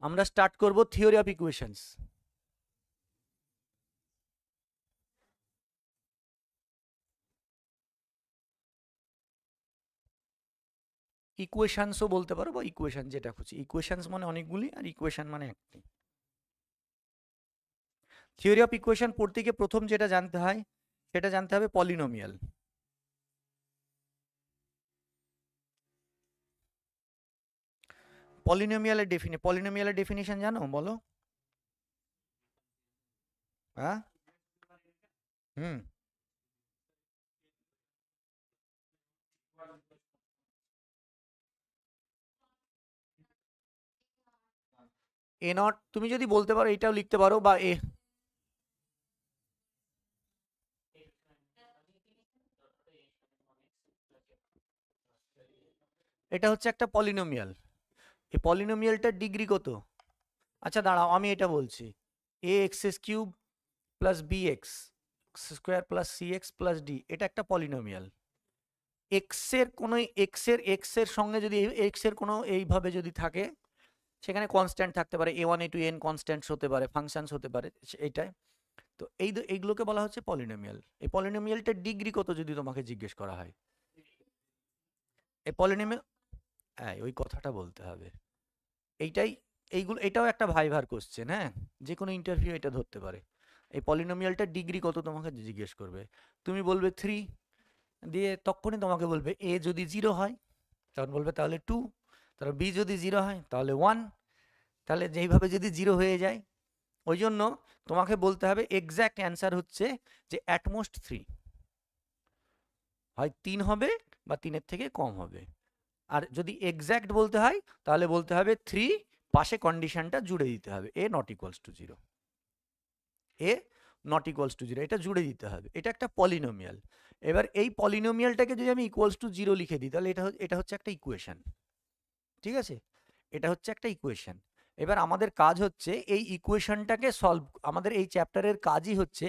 আমরা স্টার্ট করব theory of equations. ইকুয়েশনসও বলতে পারো বা ইকুয়েশন যেটা খুশি। ইকুয়েশনস মানে অনেকগুলি আর ইকুয়েশন মানে একটি। থিওরি অফ ইকুয়েশন পড়তে গিয়ে প্রথম যেটা জানতে হয় সেটা জানতে হবে পলিনোমিয়াল। পলিনোমিয়ালের ডেফিনিশন জানো, বলো। হ্যাঁ, হুম, এ নট তুমি যদি বলতে পারো এটাও লিখতে পারো, বা এটা হচ্ছে একটা পলিনোমিয়াল। এই পলিনোমিয়ালটার ডিগ্রি কত? আচ্ছা দাঁড়াও, আমি এটা বলছি, A X S cube plus B x square plus C x plus D, এটা একটা পলিনোমিয়াল। এক্স এর সঙ্গে যদি এক্স এর কোনো এইভাবে যদি থাকে, সেখানে কনস্ট্যান্ট থাকতে পারে, এ ওয়ান এ টু এন কনস্ট্যান্টস হতে পারে, ফাংশনস হতে পারে, এইটাই তো। এইগুলোকে বলা হচ্ছে পলিনোমিয়াল। এই পলিনোমিয়ালটার ডিগ্রি কত যদি তোমাকে জিজ্ঞেস করা হয়, এই পলিনোমিয়াল, হ্যাঁ ওই কথাটা বলতে হবে। এইটাই, এটাও একটা ভাইভার কোশ্চেন, হ্যাঁ, যে কোনো ইন্টারভিউ এটা ধরতে পারে। এই পলিনোমিয়ালটার ডিগ্রি কত তোমাকে জিজ্ঞেস করবে, তুমি বলবে 3, দিয়ে তখনই তোমাকে বলবে এ যদি 0 হয় তখন বলবে তাহলে 2, তাহলে বি যদি 0 হয় তাহলে 1, তাহলে যেইভাবে যদি 0 হয়ে যায়, ওই জন্য তোমাকে বলতে হবে এক্স্যাক্ট অ্যান্সার হচ্ছে যে অ্যাটমোস্ট 3, হয় 3 হবে বা 3-এর থেকে কম হবে। আর যদি এক্স্যাক্ট বলতে হয় তাহলে বলতে হবে 3 পাশে কন্ডিশনটা জুড়ে দিতে হবে, A not equals to 0, A not equals to 0, এটা জুড়ে দিতে হবে। এটা একটা পলিনোমিয়াল। এবার এই পলিনোমিয়ালটাকে যদি আমি ইকুয়ালস টু 0 লিখে দিই তাহলে এটা হচ্ছে একটা ইকুয়েশন, ঠিক আছে, এটা হচ্ছে একটা ইকুয়েশন। এবার আমাদের কাজ হচ্ছে এই ইকুয়েশনটাকে সলভ, আমাদের এই চ্যাপ্টারের কাজই হচ্ছে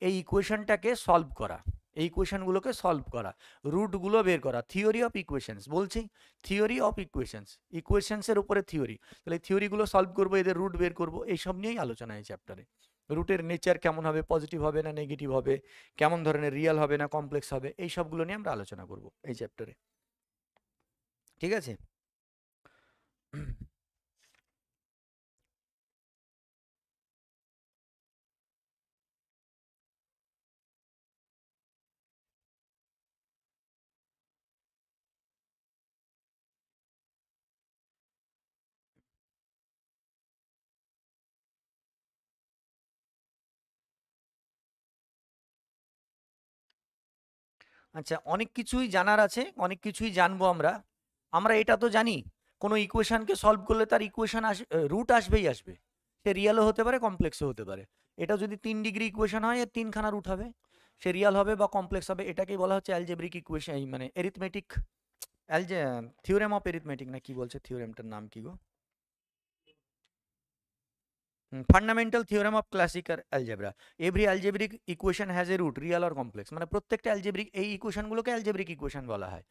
এই ইকুয়েশনটাকে সলভ করা, এই ইকুয়েশনগুলোকে সলভ করা, রুটগুলো বের করা। থিওরি অফ ইকুয়েশনস বলছি, থিওরি অফ ইকুয়েশনস, ইকুয়েশনসের উপরে থিওরি, তাহলে থিওরিগুলো সলভ করবো, এদের রুট বের করবো, এইসব নিয়েই আলোচনা এই চ্যাপ্টারে। রুটের নেচার কেমন হবে, পজিটিভ হবে না নেগেটিভ হবে, কেমন ধরনের রিয়াল হবে না কমপ্লেক্স হবে, এই সবগুলো নিয়ে আমরা আলোচনা করব এই চ্যাপ্টারে, ঠিক আছে। আচ্ছা, অনেক কিছুই জানার আছে, অনেক কিছুই জানবো আমরা। আমরা এটা তো জানি, কোনো ইকুয়েশনকে সলভ করলে তার ইকুয়েশন রুট আসবেই আসবে, সে রিয়ালও হতে পারে কমপ্লেক্সও হতে পারে। এটা যদি 3 ডিগ্রি ইকুয়েশন হয় এর 3খানা রুট হবে, সে রিয়াল হবে বা কমপ্লেক্স হবে। এটাকেই বলা হচ্ছে অ্যালজেব্রিক ইকুয়েশন, মানে এরিথমেটিক অ্যালজে থিওরেম অফ এরিথমেটিক, না কি বলছে থিওরেমটার নাম কি গো, fundamental theorem of classical algebra. Every algebraic equation has a root real or complex, মানে প্রত্যেকটা অ্যালজেব্রিক এই ইকুয়েশনগুলোকে অ্যালজেব্রিক ইকুয়েশন বলা হয়।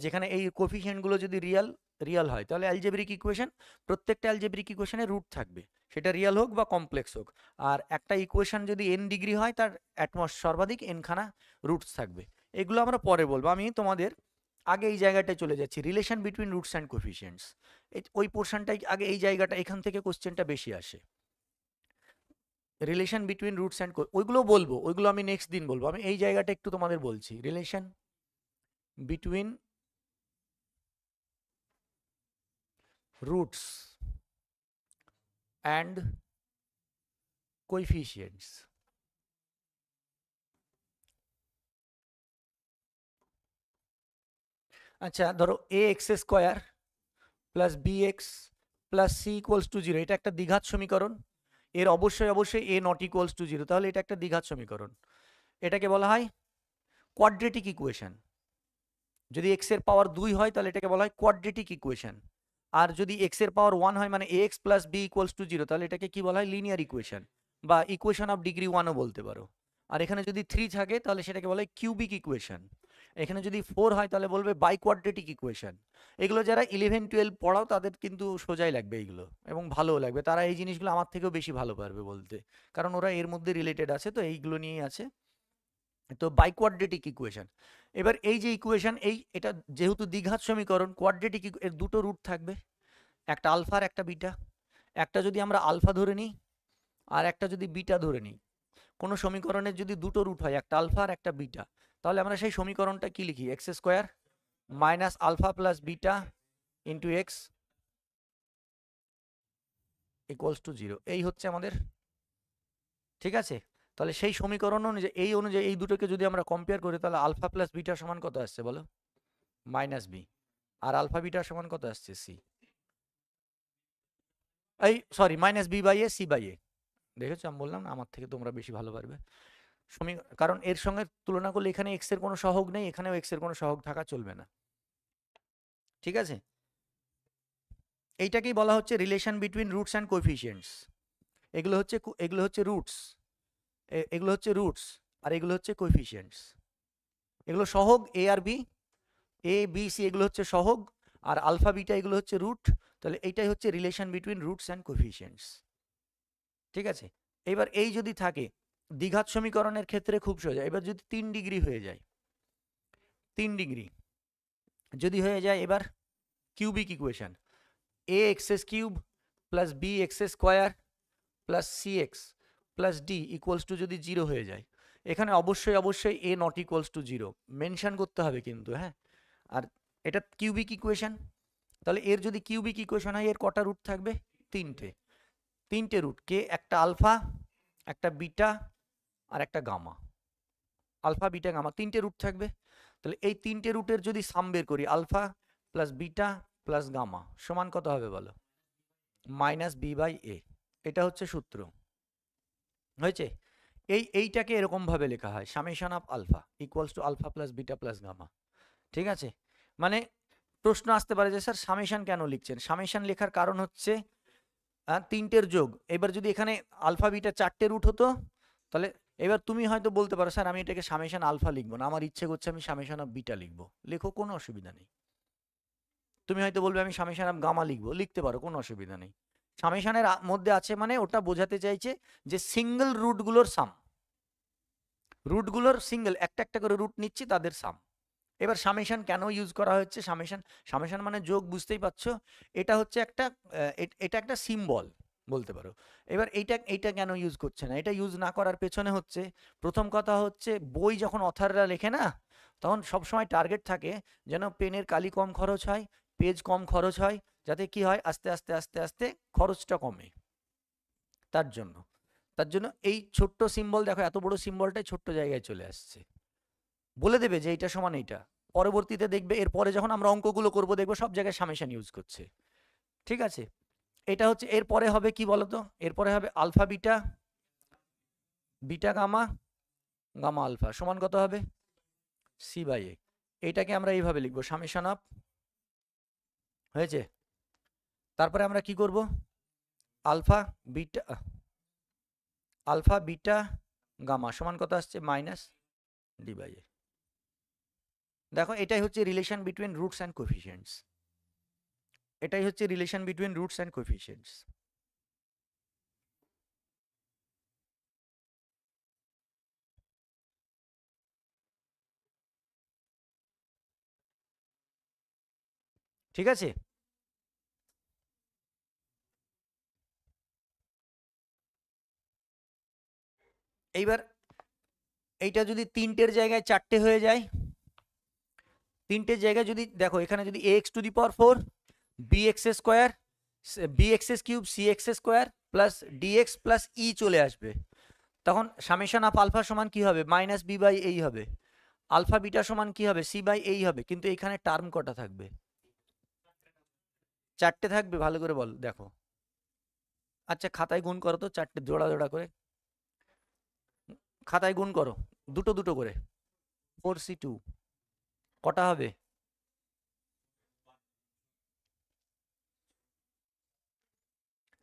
যেখানে এই কোফিশিয়েন্টগুলো যদি রিয়াল হয় তাহলে অ্যালজেব্রিক ইকুয়েশন, প্রত্যেকটা অ্যালজেব্রিক ইকুয়েশনে রুট থাকবে, সেটা রিয়াল হোক বা কমপ্লেক্স হোক। আর একটা ইকুয়েশন যদি n ডিগ্রি হয় তার সর্বাধিক nখানা রুটস থাকবে। এগুলো আমরা পরে বলবো, আমি তোমাদের আগে এই জায়গাটায় চলে যাচ্ছি, রিলেশন বিটুইন রুটস অ্যান্ড কোফিশিয়েন্টস। ওই পোর্শনটাই আগে, এই জায়গাটা এখান থেকে কোশ্চেনটা বেশি আসে। রিলেশন বিটুইন রুটস অ্যান্ড, ওইগুলো বলবো, ওইগুলো আমি নেক্সট দিন বলবো, আমি এই জায়গাটা একটু তোমাদের বলছি, relation between roots and coefficients. আচ্ছা ধরো A X square plus B X plus C equals to 0, এটা একটা দ্বিঘাত সমীকরণ। এর অবশ্যই এ নট ইকুয়ালস টু 0, তাহলে এটা একটা দ্বিঘাত সমীকরণ। এটাকে বলা হয় কোয়াড্রেটিক ইকুয়েশন। যদি এক্স এর পাওয়ার 2 হয় তাহলে এটাকে বলা হয় কোয়াড্রেটিক ইকুয়েশন। আর যদি এক্স এর পাওয়ার 1 হয় মানে x plus b equals to 0, তাহলে এটাকে কি বলা হয়, লিনিয়ার ইকুয়েশন বা ইকুয়েশন অফ ডিগ্রি 1ও বলতে পারো। আর এখানে যদি 3 থাকে তাহলে সেটাকে বলা হয় কিউবিক ইকুয়েশন। এখানে যদি 4 হয় তাহলে বলবে বাই কোয়াড্রেটিক ইকুয়েশন। এগুলো যারা 11-12 পড়াও তাদের কিন্তু সোজাই লাগবে এইগুলো, এবং ভালোও লাগবে, তারা এই জিনিসগুলো আমার থেকেও বেশি ভালো পারবে বলতে, কারণ ওরা এর মধ্যে রিলেটেড আছে, তো এইগুলো নিয়েই আছে। তো বাই কোয়াড্রেটিক ইকুয়েশন, এবার এই যে ইকুয়েশন, এটা যেহেতু দ্বিঘাত সমীকরণ, কোয়াড্রেটিক এর দুটো রুট থাকবে, একটা আলফা আর একটা বিটা। একটা যদি আমরা আলফা ধরে নিই আর একটা যদি বিটা ধরে নিই, কোনো সমীকরণের যদি দুটো রুট হয়, একটা আলফা আর একটা বিটা, তাহলে আমরা সেই সমীকরণটা কি লিখি? X square minus alpha plus beta into x equals to 0। এই হচ্ছে আমাদের, ঠিক আছে? তাহলে সেই সমীকরণ অনুযায়ী এই দুটোকে যদি আমরা কম্পেয়ার করি, তাহলে আলফা প্লাস বিটা সমান কত আসছে বলো? Minus B. আর আলফা বিটা সমান কত আসছে? সি। এই sorry, minus B by A C by A. দেখেছো, আমি বললাম না আমার থেকে তোমরা বেশি ভালো পারবে কারণ এর সঙ্গে তুলনা করলে এখানে এক্স এর কোনো সহগ নেই, এখানেও এক্স এর কোনো সহগ থাকা চলবে না, ঠিক আছে? এইটাকেই বলা হচ্ছে রিলেশন বিটুইন রুটস অ্যান্ড কোএফিসিয়েন্টস। এগুলো হচ্ছে রুটস, এগুলো হচ্ছে রুটস, আর এগুলো হচ্ছে কোএফিসিয়েন্টস। এগুলো সহগ এ আর বি, এ বি সি এগুলো হচ্ছে সহগ, আর আলফা বিটা এগুলো হচ্ছে রুট। তাহলে এইটাই হচ্ছে রিলেশন বিটুইন রুটস অ্যান্ড কোএফিসিয়েন্টস, ঠিক আছে? এবার এই যদি থাকে দ্বিঘাত সমীকরণের ক্ষেত্রে খুব সোজা। এবার যদি 3 ডিগ্রি হয়ে যায়, 3 ডিগ্রি যদি হয়ে যায়, এবার cubic equation a x cube plus B x square plus C x plus d equals to যদি 0 হয়ে যায়, এখানে অবশ্যই a not equals to 0 mention করতে হবে কিন্তু, হ্যাঁ। আর এটা কিউবিক ইকুয়েশন, তাহলে এর যদি কিউবিক ইকুয়েশন হয়, এর কটা রুট থাকবে? তিনটে রুট। কে? একটা আলফা, একটা বিটা আর একটা গামা। আলফা বিটা গামা তিনটে রুট থাকবে। তাহলে এই তিনটে রুটের যদি সাম বের করি, alpha plus beta plus gamma সমান কত হবে বলো? Minus B by a. এটা হচ্ছে সূত্র, হয়েছে? এইটাকে এরকম ভাবে লেখা হয়, summation of alpha equals to alpha plus beta plus gamma, ঠিক আছে? মানে প্রশ্ন আসতে পারে যে স্যার সামেশন কেন লিখছেন? সামেশন লেখার কারণ হচ্ছে তিনটের যোগ। এবার যদি এখানে আলফা বিটা 4টে রুট হতো, তাহলে এবার তুমি হয়তো বলতে পারো স্যার আমি এটাকে সামেশন আলফা লিখবো না, আমার ইচ্ছে করছে আমি সামেশন অফ বিটা লিখবো। লেখো, কোনো অসুবিধা নেই। তুমি হয়তো বলবে আমি সামেশন অফ গামা লিখবো, লিখতে পারো, কোনো অসুবিধা নেই। সামেশনের মধ্যে আছে মানে ওটা বোঝাতে চাইছে যে সিঙ্গেল রুটগুলোর সাম, রুটগুলোর সিঙ্গেল একটা একটা করে রুট নিচ্ছি, তাদের সাম। এবার সামেশন কেন ইউজ করা হচ্ছে? সামেশন মানে যোগ, বুঝতেই পারছো। এটা হচ্ছে এটা একটা সিম্বল বলতে পারো। এবার এইটা কেন ইউজ করছে না? এটা ইউজ না করার পেছনে হচ্ছে, প্রথম কথা হচ্ছে বই যখন অথাররা লেখে না, তখন সবসময় টার্গেট থাকে যেন পেনের কালি কম খরচ হয়, পেজ কম খরচ হয়, যাতে কি হয় আস্তে আস্তে আস্তে আস্তে খরচটা কমে। তার জন্য এই ছোট্ট সিম্বল, দেখো এত বড় সিম্বলটাই ছোট্ট জায়গায় চলে আসছে। বলে দেবে যে এইটা সমান এইটা, পরবর্তীতে দেখবে এরপরে যখন আমরা অঙ্কগুলো করব দেখবো সব জায়গায় সামেশন ইউজ করছে, ঠিক আছে? এটা হচ্ছে, এরপরে হবে কি বলতো? এরপরে হবে alpha beta, beta gamma, gamma alpha সমান কত হবে? C by a. এইটাকে আমরা এইভাবে লিখবো, সামেশন অফ, হয়েছে? তারপরে আমরা কি করব? আলফা বিটা গামা সমান কত আসছে? মাইনাস ডি বাই এ। দেখো এটাই হচ্ছে রিলেশন বিটুইন রুটস অ্যান্ড কোএফিসিয়েন্টস, এটাই হচ্ছে রিলেশন বিটুইন রুটস অ্যান্ড কোএফিসিয়েন্টস। ঠিক আছে? এইবার এইটা যদি তিনটের জায়গায় 4টে হয়ে যায়, তিনটের জায়গায় যদি দেখো এখানে যদি X to the power 4 B x square B X cube C X square plus D X plus E চলে আসবে, তখন সামেশন অফ আলফা সমান কি হবে? মাইনাস বি বাই এই হবে। আলফা বিটা সমান কি হবে? সি বাই এই হবে। কিন্তু এখানে টার্ম কটা থাকবে? 4টে থাকবে। ভালো করে বল, দেখো। আচ্ছা খাতায় গুণ করো তো, 4টে জোড়া জোড়া করে খাতায় গুণ করো, দুটো দুটো করে। 4c2 কটা হবে?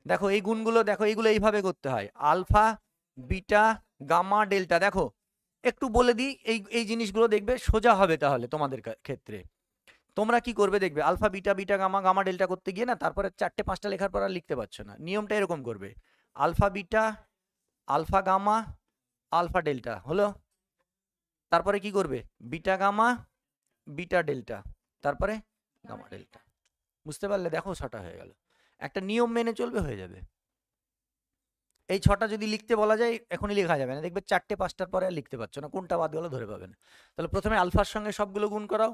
দেখো এই গুণগুলো, দেখো এইগুলো এইভাবে করতে হয়, আলফা বিটা গামা ডেল্টা। দেখো একটু বলে দিই, এই এই জিনিসগুলো দেখবে সোজা হবে তাহলে তোমাদের ক্ষেত্রে। তোমরা কি করবে দেখবে, alpha beta beta gamma gamma delta করতে গিয়ে না তারপরে 4টে 5টা লেখার পর আর লিখতে পারছো না। নিয়মটা এরকম করবে, alpha beta, alpha gamma, alpha delta হলো। তারপরে কি করবে, বিটা গামা, বিটা ডেল্টা, তারপরে গামা ডেল্টা। বুঝতে পারলে? দেখো 6টা হয়ে গেল। একটা নিয়ম মেনে চলবে, হয়ে যাবে। এই 6টা যদি লিখতে বলা যায় এখনই লেখা যাবে না, দেখবে 4টে 5টার পরে আর লিখতে পারছো না, কোনটা বাদ গেল ধরে পাবে না। তাহলে প্রথমে আলফার সঙ্গে সবগুলো গুণ করাও,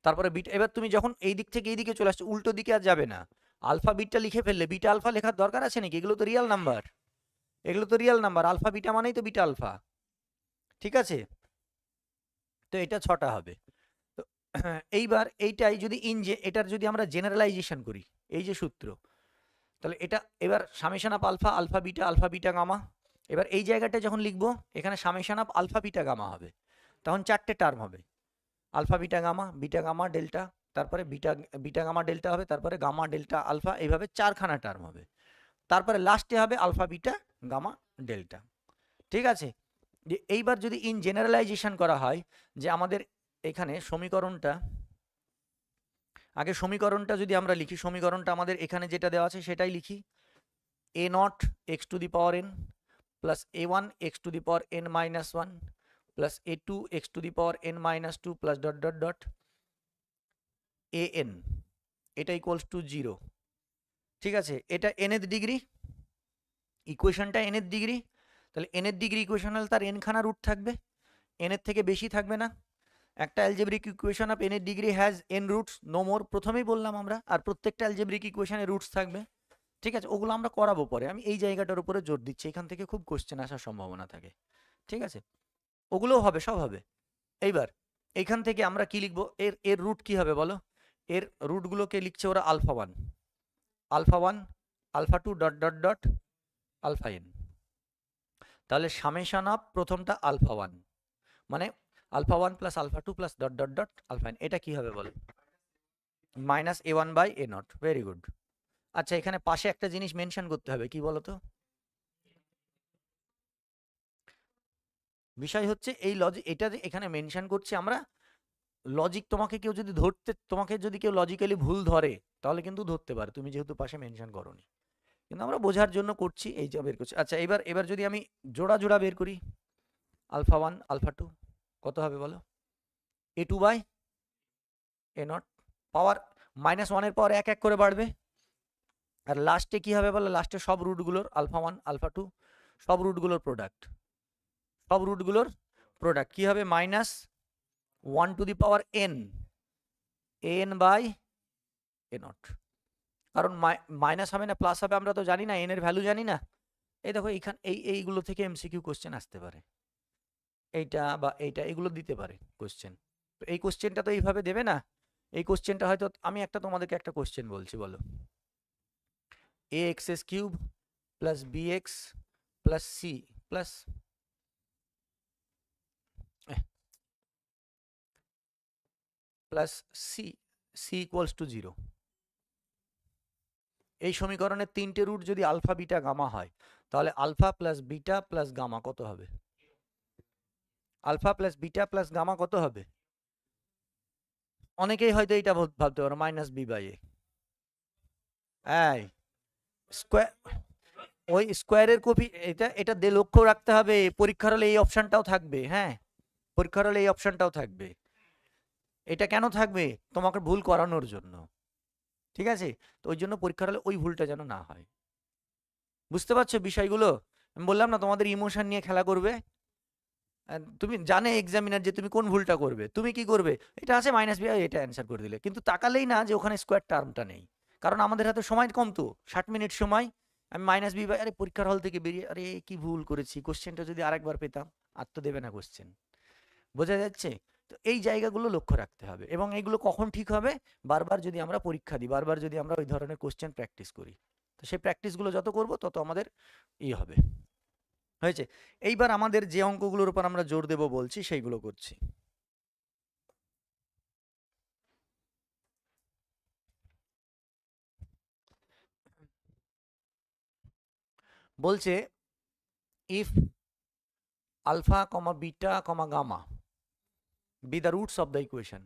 তারপরে বিটা। এবার তুমি যখন এই দিক থেকে এই দিকে চলে আসছো, উল্টো দিকে আর যাবে না। আলফা বিটটা লিখে ফেললে বিটা আলফা লেখার দরকার আছে নাকি? এগুলো তো রিয়েল নাম্বার, এগুলো তো রিয়েল নাম্বার, আলফা বিটা মানেই তো বিটা আলফা। ঠিক আছে, তো এটা 6টা হবে। তো এইবার এইটাই যদি এটার যদি আমরা জেনারেলাইজেশন করি, এই যে সূত্র, তাহলে এটা এবার summation of alpha, alpha beta gamma. এবার এই জায়গাটা যখন লিখবো, এখানে summation of alpha beta gamma হবে, তখন 4টে টার্ম হবে, আলফা বিটা গামা ডেল্টা, তারপরে বিটা বিটা গামা ডেল্টা হবে, তারপরে গামা ডেল্টা আলফা, এইভাবে 4খানা টার্ম হবে। তারপরে লাস্টে হবে আলফা বিটা গামা ডেল্টা। ঠিক আছে, যে এইবার যদি ইন জেনারেলাইজেশন করা হয়, যে আমাদের এখানে সমীকরণটা, আগে সমীকরণটা যদি আমরা লিখি, সমীকরণটা আমাদের এখানে যেটা দেওয়া আছে সেটাই লিখি, a naught x to the power n plus a1 x to the power n minus 1 plus a2 x to the power n minus 2 plus dot dot dot an, এটা ইকুয়ালস টু 0। ঠিক আছে, এটা nth ডিগ্রি, ইকুয়েশনটা nth ডিগ্রি, তাহলে nth degree equation হলে তার n খানা root থাকবে, n এর থেকে বেশি থাকবে না। একটা algebraic equation of nth degree has n roots no more, প্রথমেই বললাম আমরা, আর প্রত্যেকটা অ্যালজেব্রিক ইকুয়েশনে রুটস থাকবে। ঠিক আছে, ওগুলো আমরা করাবো পরে, আমি এই জায়গাটার উপরে জোর দিচ্ছি, এখান থেকে খুব কোশ্চেন আসার সম্ভাবনা থাকে। ঠিক আছে, ওগুলোও হবে, সব হবে। এইবার এইখান থেকে আমরা কি লিখবো, এর এর রুট কি হবে বলো, এর রুটগুলোকে লিখছে ওরা alpha 1, alpha 1, alpha 2 dot dot dot alpha n। তাহলে সামেশন অফ প্রথমটা আলফা 1 মানে alpha 1 plus alpha 2 plus dot dot dot alpha n, এটা কি হবে বলো, minus a1 by a nought. Very good. আচ্ছা, এখানে পাশে একটা জিনিস মেনশন করতে হবে, কি বলো তো, বিষয় হচ্ছে এই লজিক, এটা যে এখানে মেনশন করছি আমরা, লজিক তোমাকে কেউ যদি তোমাকে যদি কেউ লজিক্যালি ভুল ধরে তাহলে কিন্তু ধরতে পারে, তুমি যেহেতু পাশে মেনশন করোনি, কিন্তু আমরা বোঝার জন্য করছি, এই যে বের করছি। আচ্ছা, এবার এবার যদি আমি জোড়া জোড়া বের করি, আলফা 1 আলফা 2 কত হবে বলো, a2 by a not, power minus 1-এর পাওয়ার এক এক করে বাড়বে, আর লাস্টে কি হবে বলো, লাস্টে সব রুটগুলোর আলফা 1 আলফা 2 সব রুটগুলোর প্রোডাক্ট, সব রুটগুলোর প্রোডাক্ট কি হবে, minus 1 to the power n, an by a nought. কারণ মাইনাস হবে না প্লাস হবে, আমরা তো জানি না, এন এর ভ্যালু জানি না। এই দেখো এইখান এইগুলো থেকে এমসিকিউ কোশ্চেন আসতে পারে, এইটা বা এইটা, এগুলো দিতে পারে কোশ্চেন। তো এই কোশ্চেনটা তো এইভাবে দেবে না, এই কোশ্চেনটা হয়তো আমি তোমাদেরকে একটা কোশ্চেন বলছি, বলো A X S cube plus B X plus C plus plus C, C equals to 0। এই সমীকরণের 3টে রুট যদি আলফা বিটা গামা হয়, তাহলে alpha plus beta plus gamma কত হবে, alpha plus beta plus gamma কত হবে? অনেকেই হয়তো এইটা ভাবতে পারো, মাইনাস বি বাই এ। এই স্কোয়ার, ওই স্কোয়ারের কপি, এটা এটা দিয়ে লক্ষ্য রাখতে হবে, পরীক্ষার হলে এই অপশনটাও থাকবে। হ্যাঁ, পরীক্ষার হলে এই অপশনটাও থাকবে। এটা কেন থাকবে, তোমাকে ভুল করানোর জন্য। ঠিক আছে, তো ওই জন্য পরীক্ষার হলে ওই ভুলটা যেন না হয়। বুঝতে পারছো বিষয়গুলো? আমি বললাম না তোমাদের ইমোশন নিয়ে খেলা করবে। তুমি জানে এক্সামিনার যে তুমি কোন ভুলটা করবে, তুমি কি করবে, এটা আছে মাইনাস বি, এটা অ্যান্সার করে দিলে, কিন্তু তাকালেই না যে ওখানে স্কোয়ার টার্মটা নেই। কারণ আমাদের হাতে সময় কম, তো 60 মিনিট সময়, আমি মাইনাস বি বাই, আরে পরীক্ষার হল থেকে বেরিয়ে আরে কি ভুল করেছি, কোশ্চেনটা যদি আরেকবার পেতাম, আর তো দেবে না কোশ্চেন। বোঝা যাচ্ছে? তো এই জায়গাগুলো লক্ষ্য রাখতে হবে, এবং এইগুলো কখন ঠিক হবে, বারবার যদি আমরা পরীক্ষা দিই, বারবার যদি আমরা ওই ধরনের কোশ্চেন প্র্যাকটিস করি, তো সেই প্র্যাকটিসগুলো যত করব তত আমাদের হবে। হয়েছে, এইবার আমাদের যে অঙ্কগুলোর উপর আমরা জোর দেব বলছি সেইগুলো করছি। বলছে if alpha comma beta comma gamma be the roots of the equation.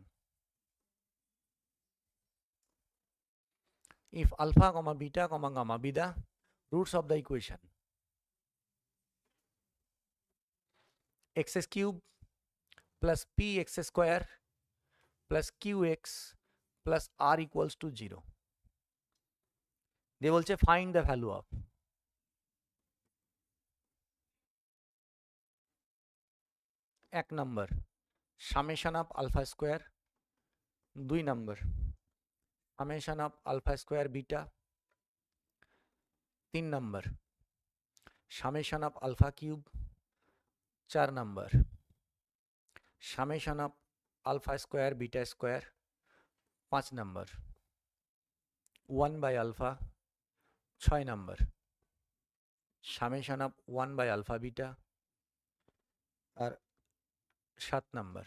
If alpha comma beta comma gamma be the roots of the equation, x cube plus px square plus qx plus r equals to 0. দিয়ে বলছে find the value of এক নম্বর summation of alpha square, 2 নম্বর summation of alpha square beta, 3 নম্বর summation of alpha cube, 4 নম্বর summation of alpha square beta square, 5 নম্বর 1 by alpha, 6 নম্বর summation of 1 by alpha beta, আর 7 নম্বর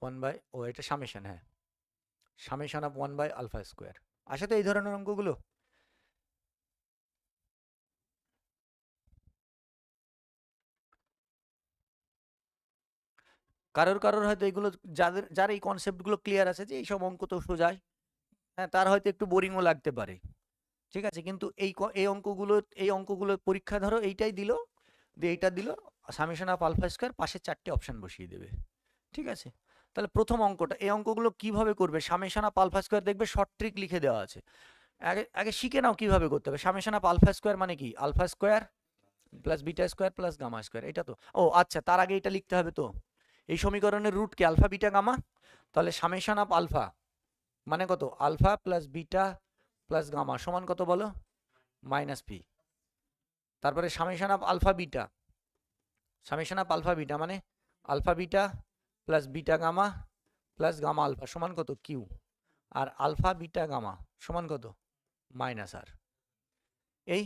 1 by এটা সামেশন, হ্যাঁ summation of 1 by alpha square। আসে তো এই ধরনের অঙ্কগুলো? কারোর হয়তো এগুলো যার এই কনসেপ্টগুলো ক্লিয়ার আছে যে এইসব অঙ্ক তো সোজাই, হ্যাঁ তার হয়তো একটু বোরিংও লাগতে পারে, ঠিক আছে, কিন্তু এই অঙ্কগুলো পরীক্ষা ধরো এইটাই দিল, দিয়ে এইটা দিল সামেশন অফ আলফা স্কয়ার, পাশে 4টে অপশন বসিয়ে দেবে, ঠিক আছে। তাহলে প্রথম অঙ্কটা, এই অঙ্কগুলো কিভাবে করবে, সামেশন অফ আলফা স্কয়ার দেখবে শর্ট ট্রিক লিখে দেওয়া আছে, আগে শিখে নাও কিভাবে করতে হবে। সামেশন অফ আলফা স্কয়ার মানে কি, alpha square plus beta square plus gamma square, এটা তো, ও আচ্ছা তার আগে এটা লিখতে হবে তো, এই সমীকরণের রুট কি, আলফা বিটা গামা, তাহলে সামেশন অফ আলফা মানে কত, alpha plus beta plus gamma সমান কত বলো, মাইনাস পি। তারপরে summation of alpha beta, summation of alpha beta মানে alpha beta plus beta gamma plus gamma alpha সমান কত, কিউ। আর আলফা বিটা গামা সমান কত, মাইনাস আর। এই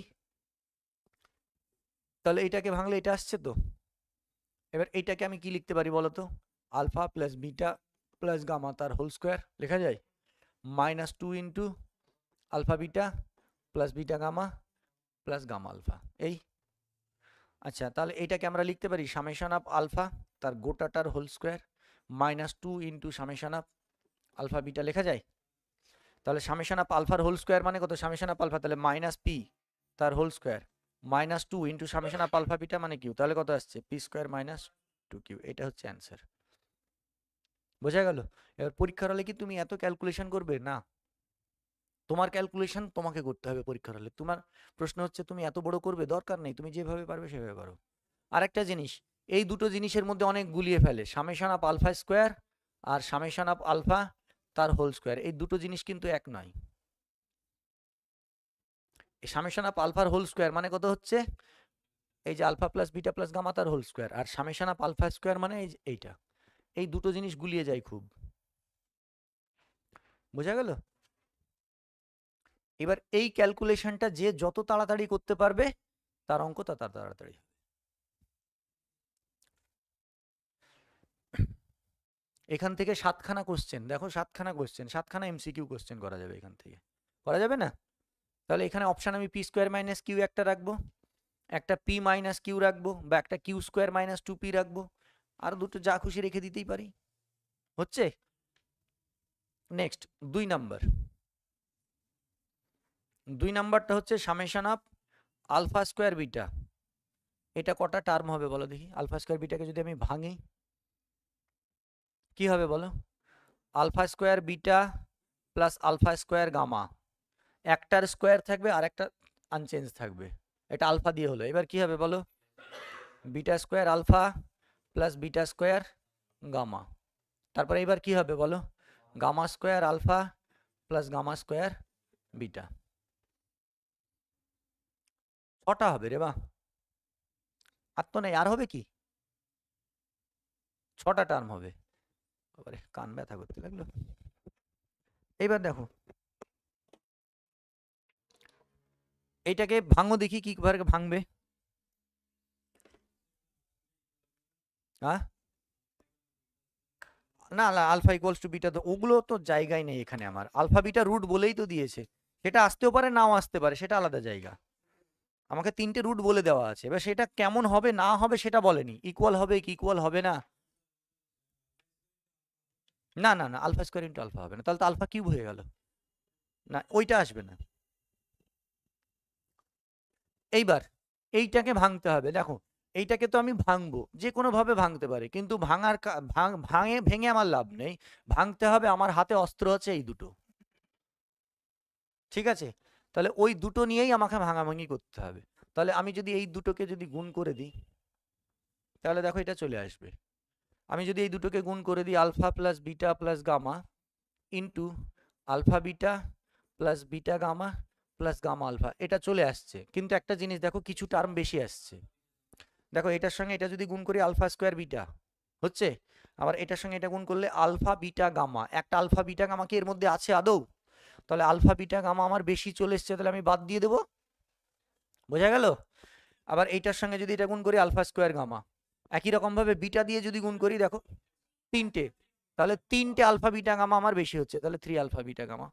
তাহলে এইটাকে ভাঙলে এটা আসছে তো। এবার এইটাকে আমি কি লিখতে পারি বলো তো, alpha plus beta plus gamma তার হোল স্কোয়ার লেখা যায়, -2 into alpha beta plus beta gamma plus gamma alpha. এই আচ্ছা, তাহলে এইটাকে আমরা লিখতে পারি সামেশন অফ আলফা তার গোটাটার whole square -2 into summation of alpha beta লেখা যায়। তাহলে সামেশন অফ আলফার হোল স্কোয়ার মানে কত, সামেশন অফ আলফা তাহলে মাইনাস পি তার whole square -2 into summation of alpha beta মানে কিউ, তাহলে কত আসছে, পি স্কোয়ার -2q। এটা হচ্ছে অ্যান্সার, বোঝা গেল। এবার পরীক্ষার হলে কি তুমি এত ক্যালকুলেশন করবে না, তোমার ক্যালকুলেশন তোমাকে করতে হবে পরীক্ষার হলে। তোমার প্রশ্ন হচ্ছে তুমি এত বড় করবে, দরকার নেই, তুমি যেভাবে পারবে সেভাবে পারো। আরেকটা জিনিস, এই দুটো জিনিসের মধ্যে অনেক গুলিয়ে ফেলে, সামেশন অফ আলফা স্কোয়ার আর সামেশন অফ আলফা তার হোল স্কোয়ার, এই দুটো জিনিস কিন্তু এক নয়। সামেশন অফ আলফার হোল স্কোয়ার মানে কত হচ্ছে, এই যে alpha plus beta plus gamma তার হোল স্কোয়ার, আর সামেশন অফ আলফা স্কোয়ার মানে এইটা, এই দুটো জিনিস গুলিয়ে যায় খুব, বোঝা গেল। এবার এই ক্যালকুলেশনটা যে যত তাড়াতাড়ি করতে পারবে তার অঙ্ক তত তাড়াতাড়ি। এখান থেকে 7খানা কোশ্চেন, দেখো 7খানা কোশ্চেন, 7খানা এমসিকিউ কোশ্চেন করা যাবে এখান থেকে, করা যাবে না? তাহলে এখানে অপশান আমি পি স্কোয়ার মাইনাস কিউ একটা রাখবো, একটা পি মাইনাস কিউ রাখবো, বা একটা কিউ স্কোয়ার -2p রাখবো, আর দুটো যা খুশি রেখে দিতেই পারি, হচ্ছে। নেক্সট 2 নাম্বারটা হচ্ছে summation of alpha square beta, এটা কটা টার্ম হবে বলো দেখি, আলফা স্কোয়ার বিটাকে যদি আমি ভাঙি কি হবে বলো, alpha square beta plus alpha square gamma, একটার স্কোয়ার থাকবে আর একটা আনচেঞ্জ থাকবে, এটা আলফা দিয়ে হলো। এবার কি হবে বলো, beta square alpha plus beta square gamma, তারপরে এবার কি হবে বলো, gamma square alpha plus gamma square beta. 6টা হবে রে বা, আর তো নেই, আর হবে কি, 6টা টার্ম হবে। কান ব্যথা করতে লাগলো। এইবার দেখো এইটাকে ভাঙো দেখি কি ভাঙবে, হ্যাঁ না না, আলফা ইকুয়ালস টু বিটা, তো ওগুলো তো জায়গায় নেই এখানে, আমার আলফা বিটা রুট বলেই তো দিয়েছে, সেটা আসতেও পারে নাও আসতে পারে, সেটা আলাদা জায়গা। আমাকে 3টে রুট বলে দেওয়া আছে, এবার সেটা কেমন হবে না হবে সেটা বলেনি। ইকুয়াল হবে কি ইকুয়াল হবে না, না না না, আলফা স্কোয়ার ইন্টু আলফা হবে না, তাহলে তো আলফা কিউব হয়ে গেল, না ওইটা আসবে না। এইবার এইটাকে ভাঙতে হবে, দেখো এইটাকে তো আমি ভাঙবো, যে কোনো ভাবে ভাঙতে পারি, কিন্তু ভেঙে আমার লাভ নেই, ভাঙতে হবে, আমার হাতে অস্ত্র আছে এই দুটো, ঠিক আছে? তাহলে ওই দুটো নিয়েই আমাকে ভাঙাভাঙি করতে হবে। তাহলে আমি যদি এই দুটোকে যদি গুণ করে দিই, তাহলে দেখো এটা চলে আসবে। আমি যদি এই দুটোকে গুণ করে দিই, alpha plus beta plus gamma into alpha beta plus beta gamma plus gamma alpha, এটা চলে আসছে। কিন্তু একটা জিনিস দেখো, কিছু টার্ম বেশি আসছে। দেখো এটার সঙ্গে এটা যদি গুণ করি আলফা স্কোয়ার বিটা হচ্ছে, আবার এটার সঙ্গে এটা গুণ করলে আলফা বিটা গামা, একটা আলফা বিটা গামা কি এর মধ্যে আছে আদৌ? তাহলে আলফা বিটা গামা আমার বেশি চলে এসছে, তাহলে আমি বাদ দিয়ে দেবো, বোঝা গেল? আবার এইটার সঙ্গে যদি এটা গুণ করি আলফা স্কোয়ার গামা, একই রকম ভাবে বিটা দিয়ে যদি গুণ করি, দেখো 3টে, তাহলে 3টে আলফা বিটা গামা আমার বেশি হচ্ছে, তাহলে 3 আলফা বিটা গামা।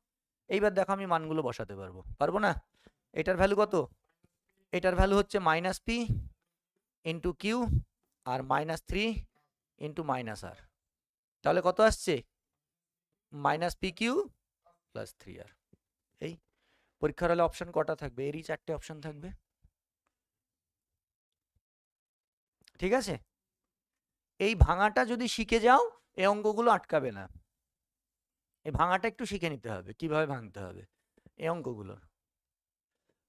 এইবার দেখো আমি মানগুলো বসাতে পারবো, পারবো না? এটার ভ্যালু কত? এটার ভ্যালু হচ্ছে minus P into Q R -3 into -r, তাহলে কত আসছে? -pq plus 3r। এই পরীক্ষার হলে অপশন কটা থাকবে? এরই 4টে অপশন থাকবে, ঠিক আছে? এই ভাঙাটা যদি শিখে যাও, এই অঙ্কগুলো আটকাবে না। এই ভাঙাটা একটু শিখে নিতে হবে, কিভাবে ভাঙতে হবে এই অঙ্কগুলো।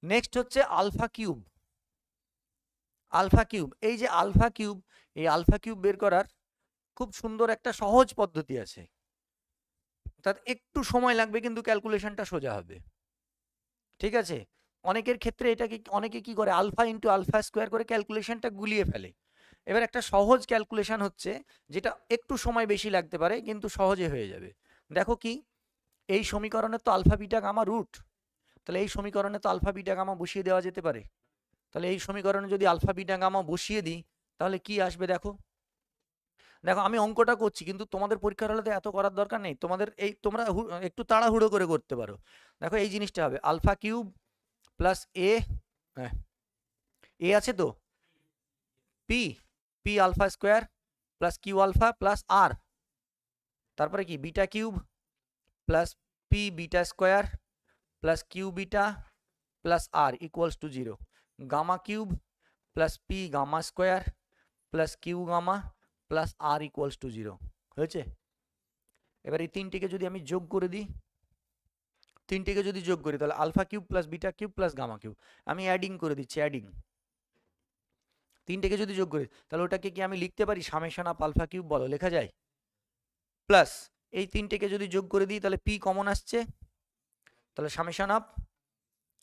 নেক্সট হচ্ছে আলফা কিউব। আলফা কিউব, এই যে আলফা কিউব, এই আলফা কিউব বের করার খুব সুন্দর একটা সহজ পদ্ধতি আছে, তাতে একটু সময় লাগবে কিন্তু ক্যালকুলেশনটা সোজা হবে, ঠিক আছে? অনেকের ক্ষেত্রে এটাকে অনেকে কি করে, আলফা ইন্টু আলফা স্কোয়ার করে ক্যালকুলেশনটা গুলিয়ে ফেলে। এবার একটা সহজ ক্যালকুলেশন হচ্ছে, যেটা একটু সময় বেশি লাগতে পারে কিন্তু সহজে হয়ে যাবে। দেখো কি, এই সমীকরণে তো আলফা বিটা গামা রুট, তাহলে এই সমীকরণে তো আলফা বিটা গামা বসিয়ে দেওয়া যেতে পারে। তাহলে এই সমীকরণে যদি আলফা বিটা গামা বসিয়ে দিই, তাহলে কি আসবে দেখো। দেখো আমি অঙ্কটা করছি, কিন্তু তোমাদের পরীক্ষার হলে তো এত করার দরকার নেই, তোমাদের এই তোমরা একটু তাড়াহুড়ো করে করতে পারো। দেখো এই জিনিসটা হবে আলফা কিউব প্লাস এ, হ্যাঁ এ আছে তো, P, P alpha square plus Q alpha plus R, তারপরে কি beta cube plus P beta square plus Q beta plus R equals to 0, gamma cube plus P gamma square plus Q gamma plus R equals to 0 হয়েছে। এবার এই তিনটিকে যদি আমি যোগ করে দিই, তিনটিকে যদি যোগ করি, তাহলে alpha cube plus beta cube plus gamma cube, আমি অ্যাডিং করে দিচ্ছি, অ্যাডিং, তিনটেকে যদি যোগ করি, তাহলে ওটাকে কি আমি লিখতে পারি সামেশন অফ আলফা কিউব, বলো লেখা যায়? প্লাস এই তিনটেকে যদি যোগ করে দিই, তাহলে পি কমন আসছে, তাহলে সামেশন অফ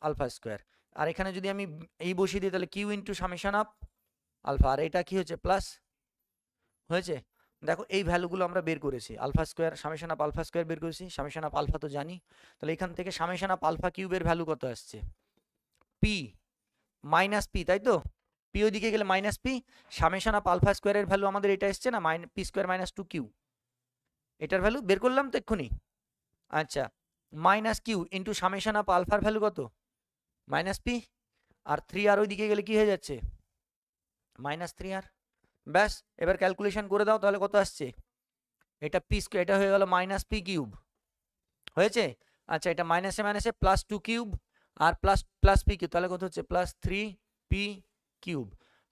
আলফা স্কোয়ার, আর এখানে যদি আমি এই বসিয়ে দিই, তাহলে Q into summation of alpha, আর এটা কি হচ্ছে প্লাস হয়েছে। দেখো এই ভ্যালুগুলো আমরা বের করেছি, alpha square summation of alpha square বের করেছি, সামেশন অফ আলফা তো জানি, তাহলে এখান থেকে সামেশন অফ আলফা কিউবের ভ্যালু কত আসছে? পি মাইনাস পি, তাই তো, পি ওইদিকে গেলে minus p, summation of alpha স্কোয়ারের ভ্যালু আমাদের এটা এসছে না, পি স্কোয়ার মাইনাস 2q, এটার ভ্যালু বের করলাম তো এক্ষুনি। আচ্ছা, minus q into summation of আলফার ভ্যালু কত? মাইনাস পি, আর 3r ওইদিকে গেলে কি হয়ে যাচ্ছে? -3r। ব্যাস, এবার ক্যালকুলেশন করে দাও, তাহলে কত আসছে? এটা পি স্কোয়ার, এটা হয়ে গেল মাইনাস পি কিউব, হয়েছে। আচ্ছা, এটা মাইনাসে মাইনাসে প্লাস 2 কিউব আর প্লাস প্লাস পি কিউব, তাহলে কত হচ্ছে? প্লাস 3p কিউব,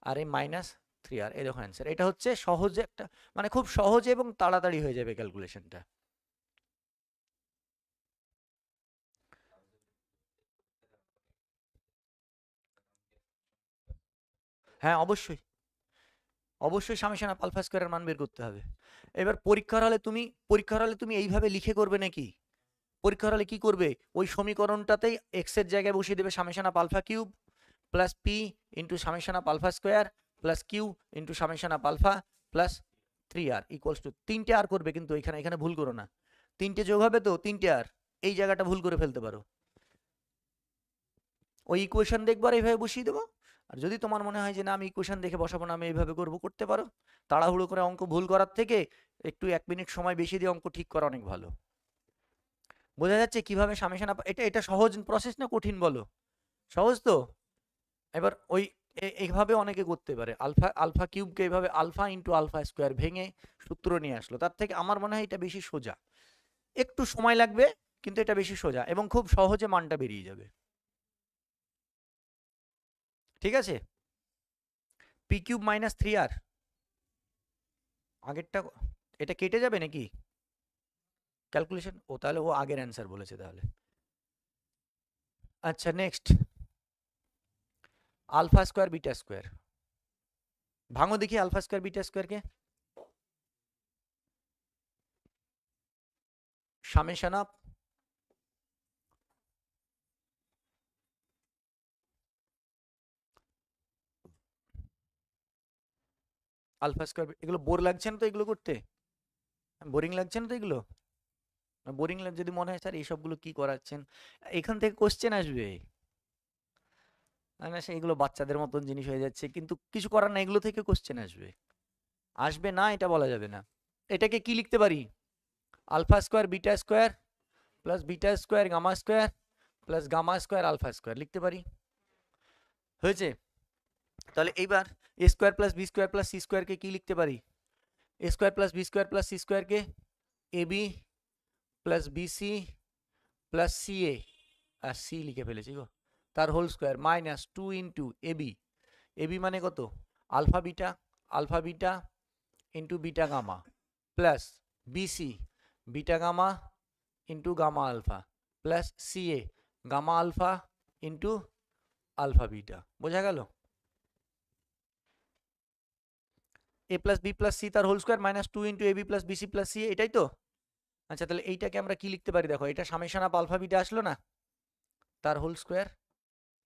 আর এই -3r, এই দেখো অ্যান্সার। এটা হচ্ছে সহজে একটা, মানে খুব সহজে এবং তাড়াতাড়ি হয়ে যাবে ক্যালকুলেশনটা। হ্যাঁ অবশ্যই, অবশ্যই সামেশন অফ আলফা স্কোয়ারের মান বের করতে হবে। এবার পরীক্ষার হলে তুমি এইভাবে লিখে করবে নাকি? পরীক্ষার হলে কি করবে, ওই সমীকরণটাতেই এক্স এর জায়গায় বসিয়ে দেবে summation of alpha cube plus p into summation of alpha square plus q into summation of alpha plus 3r equals to, 3টে আর করবে কিন্তু এখানে, এখানে ভুল করো না, 3টে যোগ হবে তো 3টে আর, এই জায়গাটা ভুল করে ফেলতে পারো। ওই ইকুয়েশন দেখবো আর এইভাবে বসিয়ে দেবো। আর যদি তোমার মনে হয় যে না আমি ইকুয়েশন দেখে বসাবো না, আমি এইভাবে করবো, করতে পারো। তাড়াহুড়ো করে অঙ্ক ভুল করার থেকে একটু 1 মিনিট সময় বেশি দিয়ে অঙ্ক ঠিক করা অনেক ভালো। বোঝা যাচ্ছে কিভাবে সামেশন, এটা এটা সহজ প্রসেস না কঠিন বলো? সহজ তো? এবার ওই এইভাবে অনেকে করতে পারে, আলফা আলফা কিউবকে এইভাবে আলফা ইন্টু আলফা স্কোয়ার ভেঙে সূত্র নিয়ে আসলো। তার থেকে আমার মনে হয় এটা বেশি সোজা, একটু সময় লাগবে কিন্তু এটা বেশি সোজা এবং খুব সহজে মানটা বেরিয়ে যাবে। ঠিক আছে, পি কিউব মাইনাস 3r আগেরটা, এটা কেটে যাবে নাকি ক্যালকুলেশন? ও তাহলে ও আগের অ্যান্সার বলেছে তাহলে। আচ্ছা next, alpha square beta square, ভাঙো দেখি আলফা স্কোয়ার বিটা স্কোয়ারকে। সামেশন অফ আলফা স্কোয়ার, এগুলো বোর লাগছে না তো এগুলো করতে? বোরিং লাগছে না তো এগুলো? বোরিং যদি মনে হয় স্যার এইসবগুলো কি করাচ্ছেন, এখান থেকে কোশ্চেন আসবে না, সেইগুলো বাচ্চাদের মতন জিনিস হয়ে যাচ্ছে, কিন্তু কিছু করার না, এগুলো থেকে কোশ্চেন আসবে, আসবে না এটা বলা যাবে না। এটাকে কি লিখতে পারি? Alpha square beta square plus beta square gamma square plus gamma square alpha square লিখতে পারি। হয়েছে? তাহলে এইবার A square plus B square plus C স্কোয়ারকে কি লিখতে পারি? A square plus B square plus C স্কোয়ারকে A B plus BC plus C A, আর সি লিখে ফেলেছি গো, তার whole square minus 2 into A B, A B মানে কত? Alpha beta into beta gamma plus BC beta gamma into gamma alpha plus ca gamma alpha into alpha beta. বোঝা গেল? A plus B plus c তার whole square minus 2 into ab plus BC plus c, এটাই তো? আচ্ছা তাহলে এইটাকে আমরা কি লিখতে পারি? দেখো এটা সামেশন অফ আলফা বিটা আসলো না, তার হোল স্কোয়ার,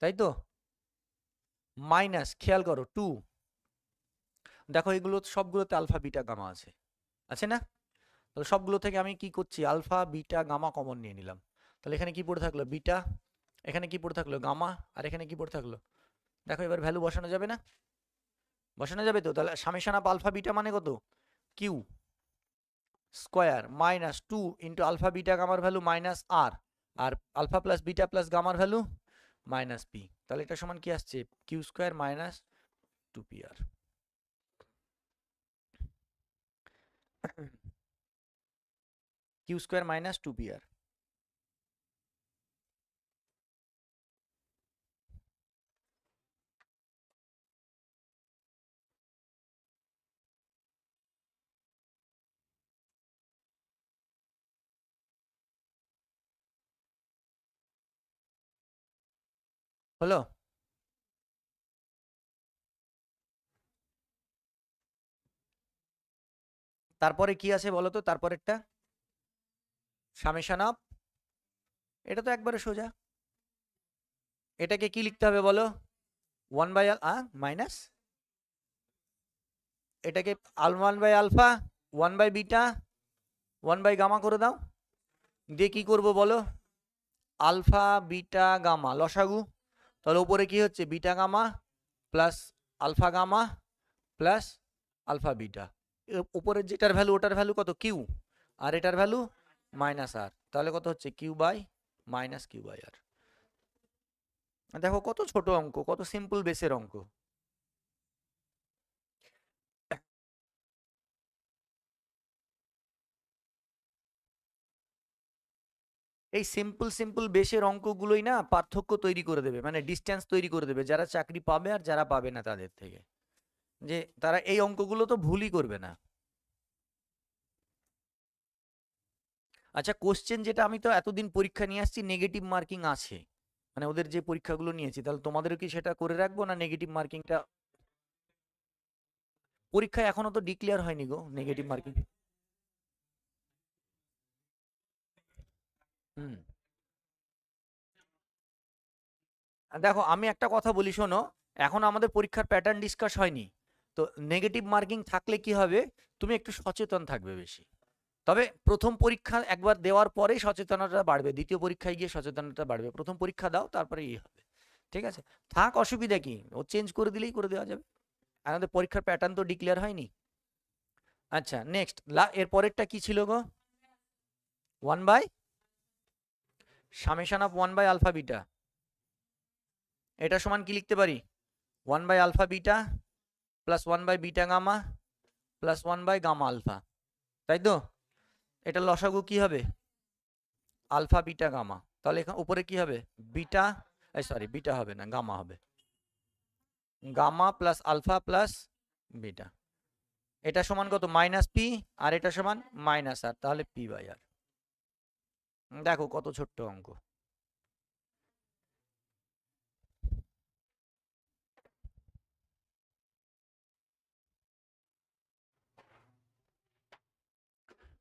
তাই তো? মাইনাস খেয়াল করো 2, দেখো এগুলো সবগুলোতে আলফা বিটা গামা আছে, আছে না? তাহলে সবগুলো থেকে আমি কি করছি, আলফা বিটা গামা কমন নিয়ে নিলাম। তাহলে এখানে কি পড়ে থাকলো? বিটা, এখানে কি পড়ে থাকলো? গামা, আর এখানে কি পড়ে থাকলো? দেখো এবার ভ্যালু বসানো যাবে না? বসানো যাবে তো? তাহলে সামেশন অফ আলফা বিটা মানে কত? Q square minus 2 into alpha beta গামার ভ্যালু মাইনাস আর, আর আলফা প্লাস বিটা প্লাস গামার ভ্যালু মাইনাস পি। তাহলে এটা সমান কি আসছে? Q square minus 2 P R. Q square minus 2 P R. হলো? তারপরে কি আছে বলো তো তারপরেরটা? সামেশন অফ, এটা তো একবারে সোজা, এটাকে কি লিখতে হবে বলো? 1 বাই মাইনাস, এটাকে 1 by alpha 1 by beta 1 by gamma করে দাও, দিয়ে কি করবো বলো? আলফা বিটা গামা লসাগু, তাহলে উপরে কি হচ্ছে? Beta gamma plus alpha gamma plus alpha beta, উপরের যেটার ভ্যালু ওটার ভ্যালু কত? কিউ, আর এটার ভ্যালু মাইনাস আর, তাহলে কত হচ্ছে? Q by minus Q by R. দেখো কত ছোট অঙ্ক, কত সিম্পল বেসের অঙ্ক। এই সিম্পল সিম্পল বেসের অঙ্কগুলোই না পার্থক্য তৈরি করে দেবে, মানে ডিস্টেন্স তৈরি করে দেবে যারা চাকরি পাবে আর যারা পাবে না তাদের থেকে, যে তারা এই অঙ্কগুলো তো ভুলই করবে না। আচ্ছা কোশ্চেন যেটা, আমি তো এতদিন পরীক্ষা নিয়ে আসছি নেগেটিভ মার্কিং আছে, মানে ওদের যে পরীক্ষাগুলো নিয়েছি, তাহলে তোমাদেরও কি সেটা করে রাখবো না নেগেটিভ মার্কিংটা? পরীক্ষায় এখনো তো ডিক্লেয়ার হয়নি গো নেগেটিভ মার্কিং। হুম, দেখো আমি একটা কথা বলি শোনো, এখন আমাদের পরীক্ষার প্যাটার্ন ডিসকাস হয়নি, তো নেগেটিভ মার্কিং থাকলে কি হবে? তুমি একটু সচেতন থাকবে বেশি, তবে প্রথম পরীক্ষা একবার দেওয়ার পরেই সচেতনতা বাড়বে, দ্বিতীয় পরীক্ষায় গিয়ে সচেতনতা বাড়বে, প্রথম পরীক্ষা দাও তারপরে ইয়ে হবে। ঠিক আছে, থাক, অসুবিধা কি, ও চেঞ্জ করে দিলেই করে দেওয়া যাবে, আমাদের পরীক্ষার প্যাটার্ন তো ডিক্লেয়ার হয়নি। আচ্ছা নেক্সট, এর পরেরটা কি ছিল গো? 1 by summation of 1 by alpha beta, এটা সমান কি লিখতে পারি? 1 by alpha beta plus 1 by beta gamma plus 1 by gamma alpha, তাই তো? এটা লসাগু কি হবে? Alpha beta gamma. তাহলে এখানে উপরে কি হবে? বিটা, সরি বিটা হবে না, গামা হবে। Gamma plus alpha plus beta, এটা সমান কত? মাইনাস পি, আর এটা সমান মাইনাস আর, তাহলে পি বাই আর। দেখো কত ছোট্ট অঙ্ক।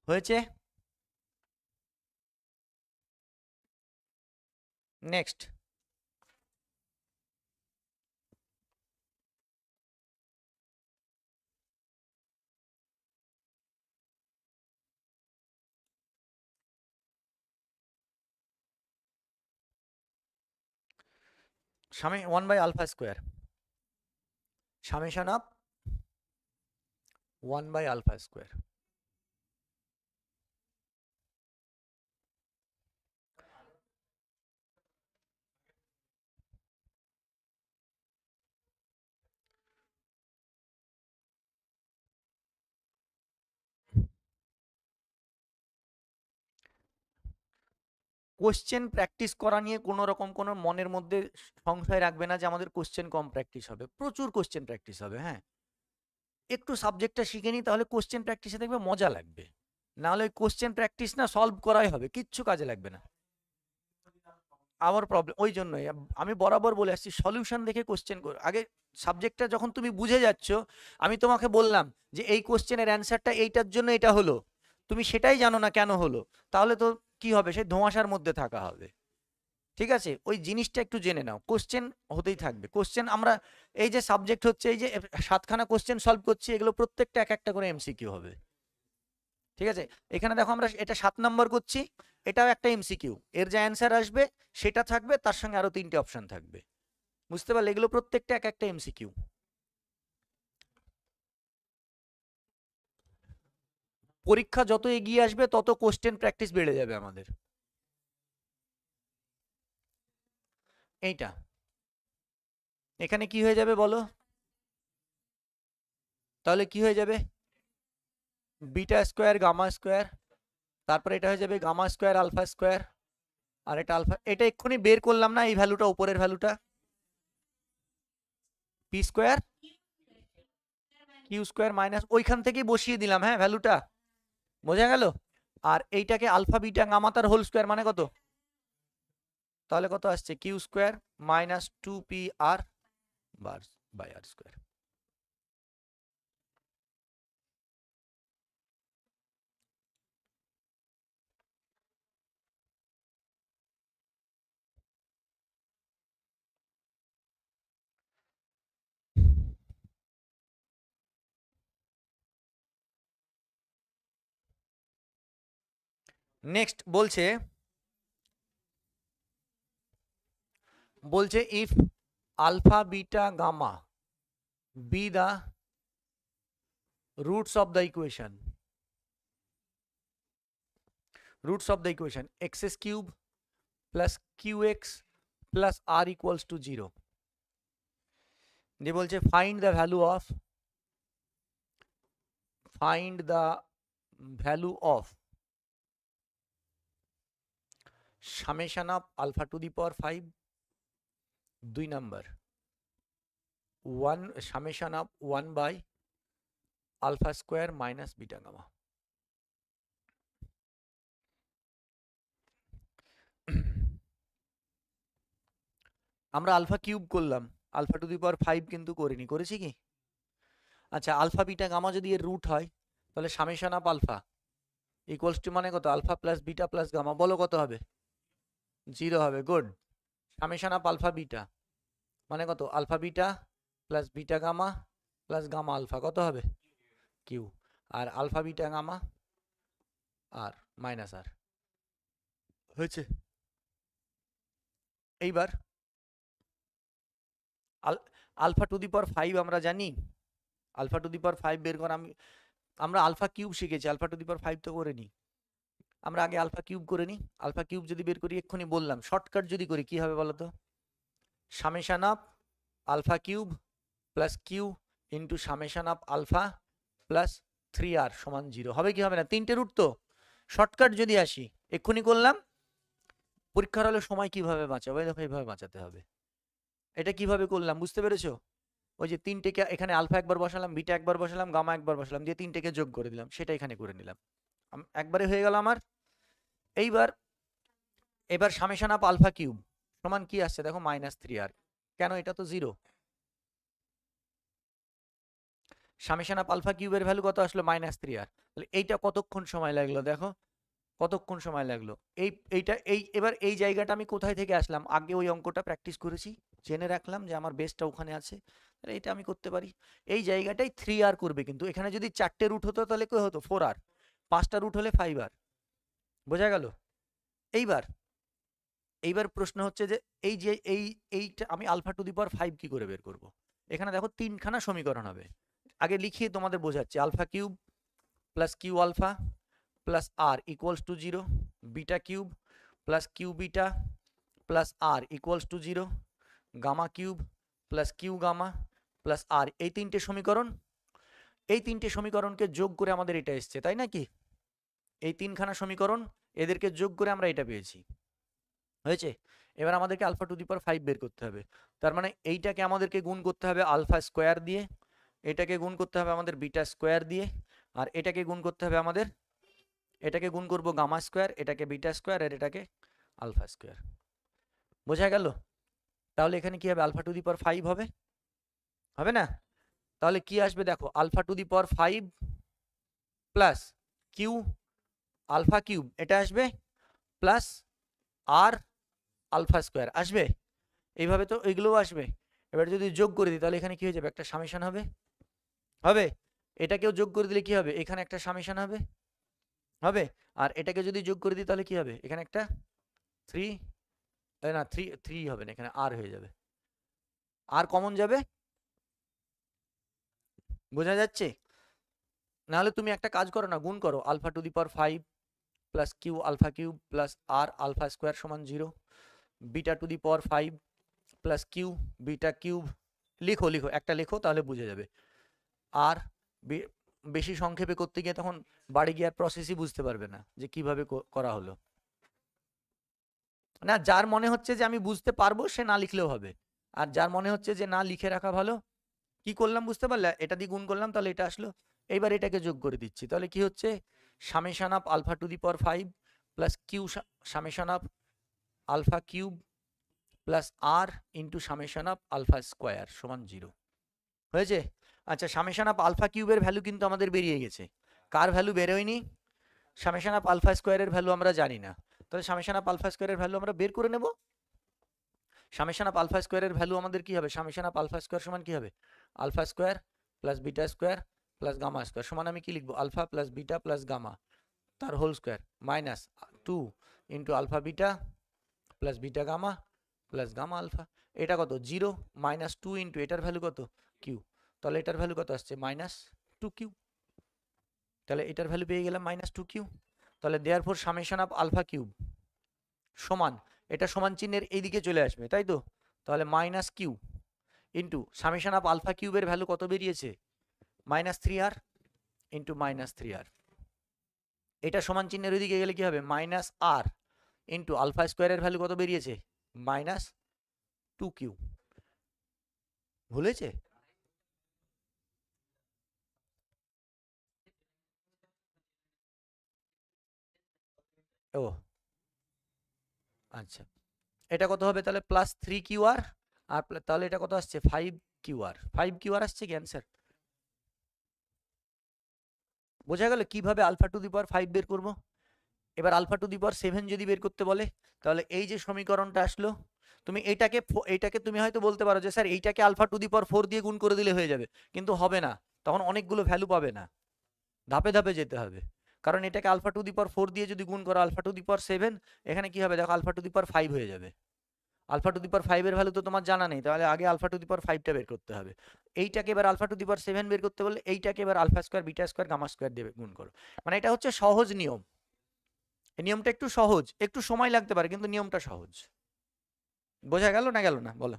হয়েছে? নেক্সট, সামে 1 by alpha square, summation of 1 by alpha square. Question practice করা নিয়ে কোনো রকম কোনো মনের মধ্যে সংশয় রাখবে না যে আমাদের কোশ্চেন কম প্র্যাকটিস হবে, প্রচুর কোশ্চেন প্র্যাকটিস হবে। হ্যাঁ, একটু সাবজেক্টটা শিখে নিই, তাহলে কোশ্চেন প্র্যাকটিসে দেখবে মজা লাগবে। নাহলে ওই কোশ্চেন প্র্যাকটিস না সলভ করাই হবে, কিচ্ছু কাজে লাগবে না। আমার প্রবলেম ওই জন্যই আমি বরাবর বলে আসছি, সলিউশন দেখে কোশ্চেন আগে। সাবজেক্টটা যখন তুমি বুঝে যাচ্ছ, আমি তোমাকে বললাম যে এই কোশ্চেনের অ্যান্সারটা এইটার জন্য এটা হলো, তুমি সেটাই জানো না কেন হলো, তাহলে তো কি হবে? সেই ধোঁয়াশার মধ্যে থাকা হবে। ঠিক আছে, ওই জিনিসটা একটু জেনে নাও। কোশ্চেন হতেই থাকবে। কোশ্চেন আমরা এই যে সাবজেক্ট হচ্ছে, এই যে 7খানা কোশ্চেন সলভ করছি, এগুলো প্রত্যেকটা এক একটা করে এমসিকিউ হবে। ঠিক আছে, এখানে দেখো আমরা এটা 7 নম্বর করছি, এটাও একটা এমসিকিউ। এর যে অ্যান্সার আসবে সেটা থাকবে, তার সঙ্গে আরো 3টে অপশন থাকবে। বুঝতে পারলে? এগুলো প্রত্যেকটা এক একটা এমসিকিউ। পরীক্ষা যত এগিয়ে আসবে তত কোশ্চেন প্র্যাকটিস বেড়ে যাবে আমাদের। এইটা এখানে কি হয়ে যাবে বলো? তাহলে কি হয়ে যাবে? বিটা স্কোয়ার গামা স্কোয়ার, তারপরে এটা হয়ে যাবে গামা স্কোয়ার আলফা স্কোয়ার, আর এটা আলফা। এটা এক্ষুনি বের করলাম না, এই ভ্যালুটা, উপরের ভ্যালুটা p square q square minus, ওইখান থেকেই বসিয়ে দিলাম। হ্যাঁ, ভ্যালুটা বোঝা গেল? আর এইটাকে আলফা বিটা গামা তার হোল স্কোয়ার মানে কত? তাহলে কত আসছে? Q square minus 2p R বার বাই আর স্কোয়ার। নেক্সট বলছে if alpha beta gamma be the roots of the equation, xs cube plus qx plus r equals to 0, দিয়ে বলছে find the value of summation of alpha to the power 5, 2 number 1 summation of 1 by alpha square minus beta gamma। আমরা alpha cube করলাম, alpha to the power 5 কিন্তু করিনি, করেছি কি? আচ্ছা, alpha beta gamma যদি এর রুট হয়, তাহলে summation of alpha equals to মানে কত? Alpha plus beta plus gamma, বলো কত হবে? 0 হবে। Good. Summation of alpha beta মানে কত? Alpha beta plus beta gamma plus gamma alpha, কত হবে? কিউ। আর আলফা বিটা গামা আর মাইনাস আর, হয়েছে? এইবার আলফা টু দি পাওয়ার 5 আমরা জানি, আলফা টু দি পাওয়ার 5 বের করা। আমরা আলফা কিউব শিখেছি, আলফা টু দি পাওয়ার 5 তো করে নি। আমরা আগে আলফা কিউব করে নিই। আলফা কিউব যদি বের করি, এক্ষুনি বললাম, শর্টকাট যদি করি কি হবে বলো তো? Summation of alpha cube plus q into summation of alpha plus 3r সমান 0 হবে কি হবে না? তিনটে রুট তো, শর্টকাট যদি আসি এক্ষুনি করলাম। পরীক্ষার হলে সময় কিভাবে বাঁচাবো? দেখো এইভাবে বাঁচাতে হবে। এটা কিভাবে করলাম বুঝতে পেরেছো? ওই যে তিনটেকে এখানে আলফা একবার বসালাম, বিটা একবার বসালাম, গামা একবার বসালাম, দিয়ে তিনটেকে যোগ করে দিলাম, সেটা এখানে করে নিলাম, একবারে হয়ে গেল আমার। এবার সামেশন অফ আলফা কিউব সমান কি আসছে দেখো -3r। কেন? এটা তো 0। সামেশন অফ আলফা কিউবের ভ্যালু কত আসলো? -3r। তাহলে এইটা কতক্ষণ সময় লাগলো দেখো, কতক্ষণ সময় লাগলো? এবার এই জায়গাটা আমি কোথায় থেকে আসলাম? আগে ওই অঙ্কটা প্র্যাকটিস করেছি, জেনে রাখলাম যে আমার বেসটা ওখানে আছে, তাহলে এটা আমি করতে পারি। এই জায়গাটাই 3r করবে, কিন্তু এখানে যদি 4টে রুট হতো তাহলে কি হতো? 4r। 5টা রুট হলে 5r। বোঝা গেল? এইবার প্রশ্ন হচ্ছে যে এইটা আমি আলফা টু দি পাওয়ার 5 কি করে বের করব? এখানে দেখো তিনখানা সমীকরণ হবে, আগে লিখিয়ে তোমাদের বোঝাচ্ছি। Alpha cube plus Q alpha plus R equals to 0, beta cube plus Q beta plus R equals to 0, gamma cube plus Q gamma plus R. এই তিনটে সমীকরণ, এই তিনটে সমীকরণকে যোগ করে আমাদের এটা এসছে, তাই নাকি? এই তিনখানা সমীকরণ, এদেরকে যোগ করে আমরা এটা পেয়েছি, হয়েছে? এবার আমাদেরকে আলফা টু দি পাওয়ার 5 বের করতে হবে। তার মানে এইটাকে আমাদেরকে গুণ করতে হবে আলফা স্কোয়ার দিয়ে, এটাকে গুণ করতে হবে আমাদের বিটা স্কোয়ার দিয়ে, আর এটাকে গুণ করতে হবে আমাদের, এটাকে গুণ করব গামা স্কোয়ার, এটাকে বিটা স্কোয়ার, আর এটাকে আলফা স্কোয়ার। বোঝা গেল? তাহলে এখানে কি হবে? আলফা টু দি পাওয়ার 5 হবে, হবে না? তাহলে কি আসবে দেখো, alpha to the power 5 plus Q alpha cube এটা আসবে, প্লাস আর আলফা স্কোয়ার আসবে, এইভাবে তো এইগুলোও আসবে। এবার যদি যোগ করে দিই তাহলে এখানে কি হয়ে যাবে? একটা সামেশন হবে, হবে। এটাকেও যোগ করে দিলে কি হবে? এখানে একটা সামেশন হবে, হবে। আর এটাকে যদি যোগ করে দিই তাহলে কি হবে? এখানে একটা 3, না 3 হবে না, এখানে আর হয়ে যাবে, আর কমন যাবে। বোঝা যাচ্ছে? নাহলে তুমি একটা কাজ করো না, গুণ করো alpha to the power 5 plus Q alpha cube plus r alpha square সমান 0, beta to the power 5 plus Q beta cube, লিখো লিখো একটা লিখো তাহলে বুঝে যাবে। আর বেশি সংক্ষেপে করতে গিয়ে তখন বাড়ি গিয়ে আর প্রসেসই বুঝতে পারবে না যে কিভাবে করা হলো। না, যার মনে হচ্ছে যে আমি বুঝতে পারবো সে না লিখলেও হবে, আর যার মনে হচ্ছে যে না লিখে রাখা ভালো। কি করলাম বুঝতে পারলে? এটা দিয়ে গুণ করলাম তাহলে এটা আসলো, এইবার এটাকে যোগ করে দিচ্ছি, তাহলে কি হচ্ছে? Summation of alpha to the power 5 plus q summation of alpha cube plus r into summation of alpha square সমান 0, হয়েছে? আচ্ছা, সামেশন অফ আলফা কিউবের ভ্যালু কিন্তু আমাদের বেরিয়ে গেছে, কার ভ্যালু বেরোয়নি? সামেশন অফ আলফা স্কোয়ারের ভ্যালু আমরা জানি না, তাহলে সামেশন অফ আলফা স্কোয়ারের ভ্যালু আমরা বের করে নেব। সামেশন অফ আলফা স্কোয়ারের ভ্যালু আমাদের কি হবে? সামেশন অফ আলফা স্কোয়ার সমান কি হবে? Alpha square plus beta square plus gamma square সমান আমি কি লিখবো? Alpha plus beta plus gamma তার whole square minus 2 into alpha beta plus beta gamma plus gamma alpha. এটা কত? 0 মাইনাস 2 ইন্টু এটার ভ্যালু কত? কিউ, তাহলে এটার ভ্যালু কত আসছে? -2q। তাহলে এটার ভ্যালু পেয়ে গেলাম -2q। তাহলে therefore summation of alpha cube সমান, এটা সমান চিহ্নের এইদিকে চলে আসবে, তাই তো? তাহলে -q into summation of alpha কিউবের ভ্যালু কত বেরিয়েছে? -3r into -3r। এটা সমান চিহ্নের ওইদিকে গেলে কি হবে? -r ইন্টু আলফা স্কোয়ারের ভ্যালু কত বেরিয়েছে? -2q। ভুলেছে? ও আচ্ছা, এটা কত হবে তাহলে? +3qr, আর তাহলে এটা কত আসছে? 5qr। 5qr আসছে কি অ্যান্সার? বোঝা গেল কিভাবে আলফা টু দি পাওয়ার 5 বের করব? এবার আলফা টু দি পাওয়ার 7 যদি বের করতে বলে, তাহলে এই যে সমীকরণটা আসলো, তুমি এইটাকে তুমি হয়তো বলতে পারো যে স্যার এইটাকে আলফা টু দি পাওয়ার 4 দিয়ে গুণ করে দিলে হয়ে যাবে, কিন্তু হবে না, তখন অনেকগুলো ভ্যালু পাবে না, ধাপে ধাপে যেতে হবে। কারণ এটাকে আলফা টু দি পাওয়ার 4 দিয়ে যদি গুণ করো আলফা টু দি পাওয়ার 7, এখানে কি হবে দেখো? আলফা টু দি পাওয়ার 5 হয়ে যাবে। আলফা টু দি পাওয়ার 5 এর ভ্যালু তো তোমার জানা নেই, তাহলে আগে আলফা টু দি পাওয়ার 5টা বের করতে হবে। এইটাকে এবার আলফা টু দি পাওয়ার 7 বের করতে বললে এইটাকে এবার alpha square beta square gamma square দিয়ে গুণ করো। মানে এটা হচ্ছে সহজ নিয়ম, এই নিয়মটা একটু সহজ, একটু সময় লাগতে পারে কিন্তু নিয়মটা সহজ। বোঝা গেল না গেল না বলো?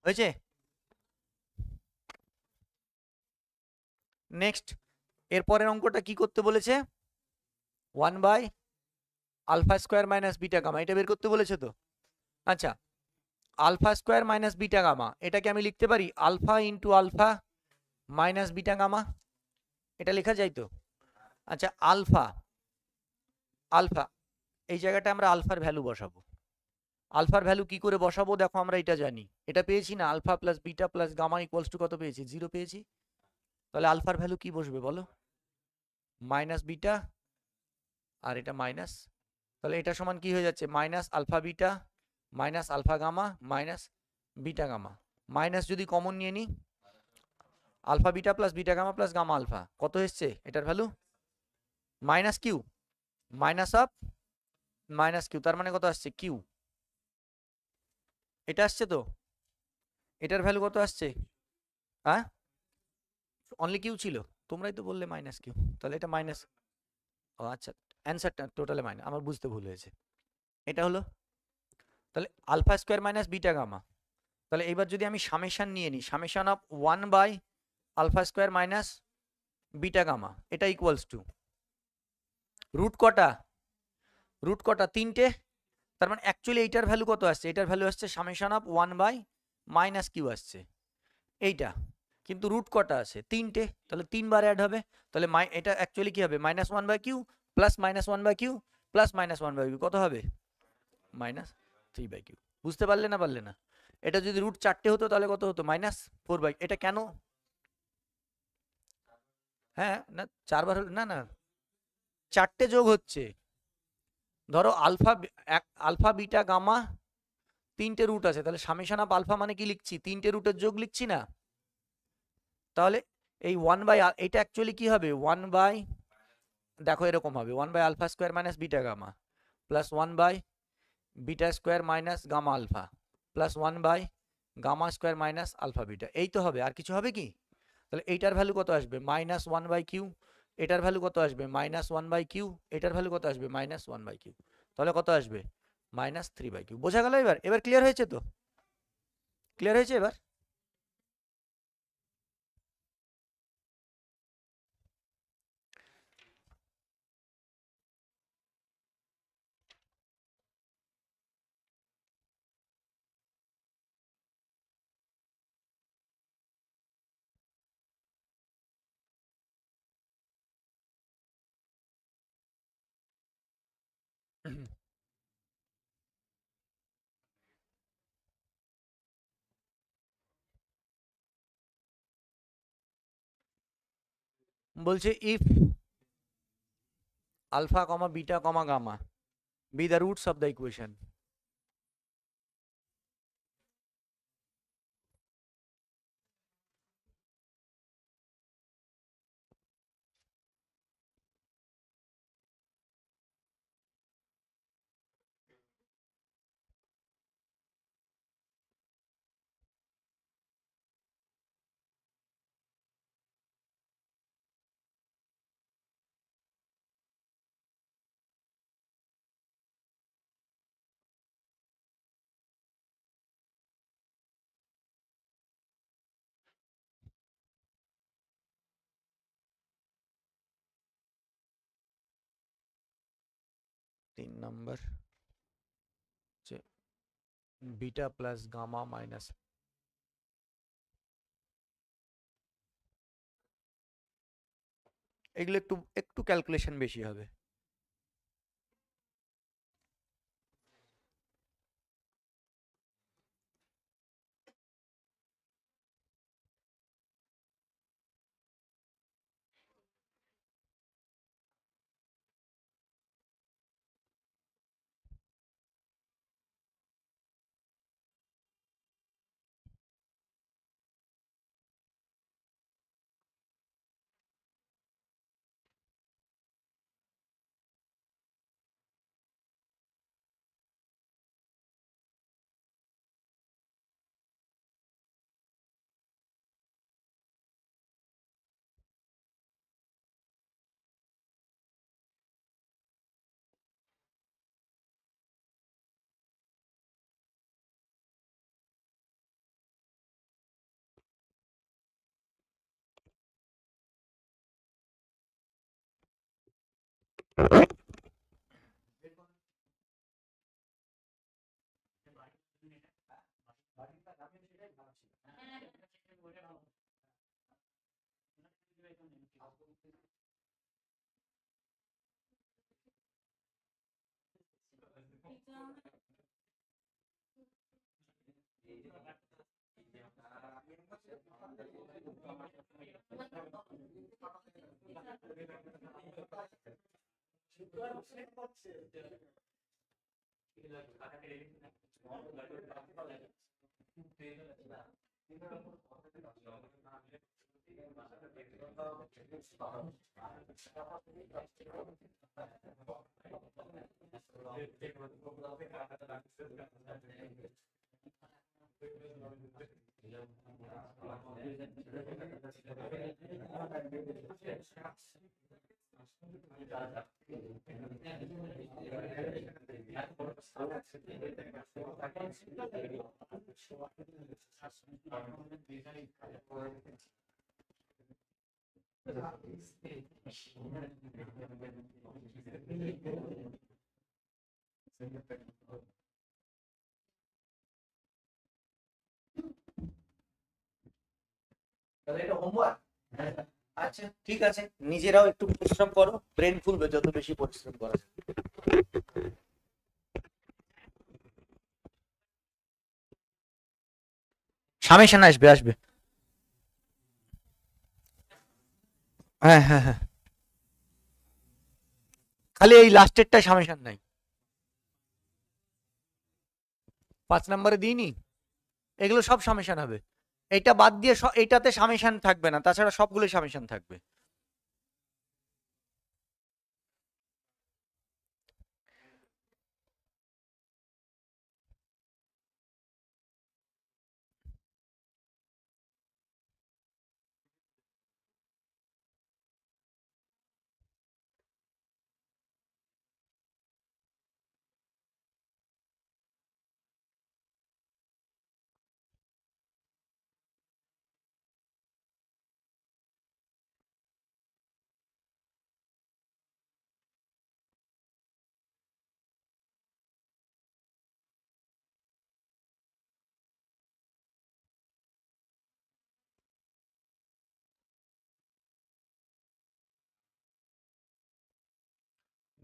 হয়েছে? নেক্সট, এরপরের অঙ্কটা কি করতে বলেছে? 1/α² - বিটা গামা, এটা বের করতে বলেছে তো। আচ্ছা, α² - বিটা গামা, এটাকে আমি লিখতে পারি alpha into alpha minus beta gamma, এটা লেখা যায় তো। আচ্ছা, আলফা আলফা এই জায়গাটা আমরা আলফার ভ্যালু বসাবো। আলফার ভ্যালু কি করে বসাবো দেখো, আমরা এটা জানি, এটা পেয়েছি না, alpha plus beta plus gamma equals to কত পেয়েছি? 0 পেয়েছি। তাহলে আলফার ভ্যালু কি বসবে বলো? মাইনাস বিটা, আর এটা মাইনাস, তাহলে এটা সমান কি হয়ে যাচ্ছে? Minus alpha beta minus alpha gamma minus beta gamma. Minus যদি কমন নিয়ে নিই, alpha beta plus beta gamma plus gamma alpha কত এসছে এটার value? Minus q, minus of minus q, তার মানে কত আসছে? কিউ। এটা আসছে তো, এটার ভ্যালু কত আসছে? হ্যাঁ, অনলি কিউ ছিল, তোমরাই তো বললে মাইনাস কিউ, তাহলে এটা মাইনাস। ও আচ্ছা, অ্যান্সারটা টোটালে মাইনাস, আমার বুঝতে ভুল হয়েছে। এটা হলো তাহলে α² - বিটা গামা। তাহলে এবার যদি আমি সামেশন নিয়ে নিই, সামেশন অফ 1/α² - বিটা গামা, এটা ইকুয়ালস টু রুট কটা? রুট কটা? 3টে। তার মানে অ্যাকচুয়ালি এইটার ভ্যালু কত আসছে? এটার ভ্যালু আসছে সামেশন অফ 1/-কিউ আসছে এইটা, কিন্তু রুট কটা আছে? 3টে, তাহলে 3 বার অ্যাড হবে। তাহলে এটা অ্যাকচুয়ালি কি হবে? -1/কিউ প্লাস -1/কিউ প্লাস -1/কিউ, কত হবে? -3/কিউ। বুঝতে পারলে না পারলে না? এটা যদি রুট 4টে হতো তাহলে কত হতো? -4/, এটা কেন? হ্যাঁ না, 4 বার হলো না, না 4টে যোগ হচ্ছে। ধরো আলফা বিটা গামা 3টে রুট আছে, তাহলে সামেশন অফ আলফা মানে কি লিখছি? 3টে রুটের যোগ লিখছি না? তাহলে এই 1/, এটা অ্যাকচুয়ালি কি হবে? 1/, দেখো এরকম হবে 1/α² - beta gamma plus 1/β² - gamma alpha plus 1/γ² - alpha beta, এই তো হবে, আর কিছু হবে কি? তাহলে এইটার ভ্যালু কত আসবে? -1/কিউ। এটার ভ্যালু কত আসবে? -1/কিউ। এটার ভ্যালু কত আসবে? -1/কিউ। তাহলে কত আসবে? -3/কিউ। বোঝা গেল? এবার এবার ক্লিয়ার হয়েছে তো? ক্লিয়ার হয়েছে এবার? বলছে if alpha comma beta comma gamma be the roots of the equation. তিন নম্বর বিটা প্লাস গামা মাইনাস, এগুলো একটু একটু ক্যালকুলেশন বেশি হবে। তাহলে এটা হোমওয়ার্ক। আচ্ছা ঠিক আছে, নিজেরাও একটু পরিশ্রম করো, ব্রেন খুলবে যত বেশি পরিশ্রম করা যায়। সামেশন আসবে আসবে। হ্যাঁ হ্যাঁ হ্যাঁ, খালি এই লাস্টেরটা সামেশন নাই। 5 নম্বরে দিইনি, এগুলো সব সামেশন হবে। এটা বাদ দিয়ে এইটাতে সামেশন থাকবে না, তাছাড়া সবগুলো সামেশন থাকবে।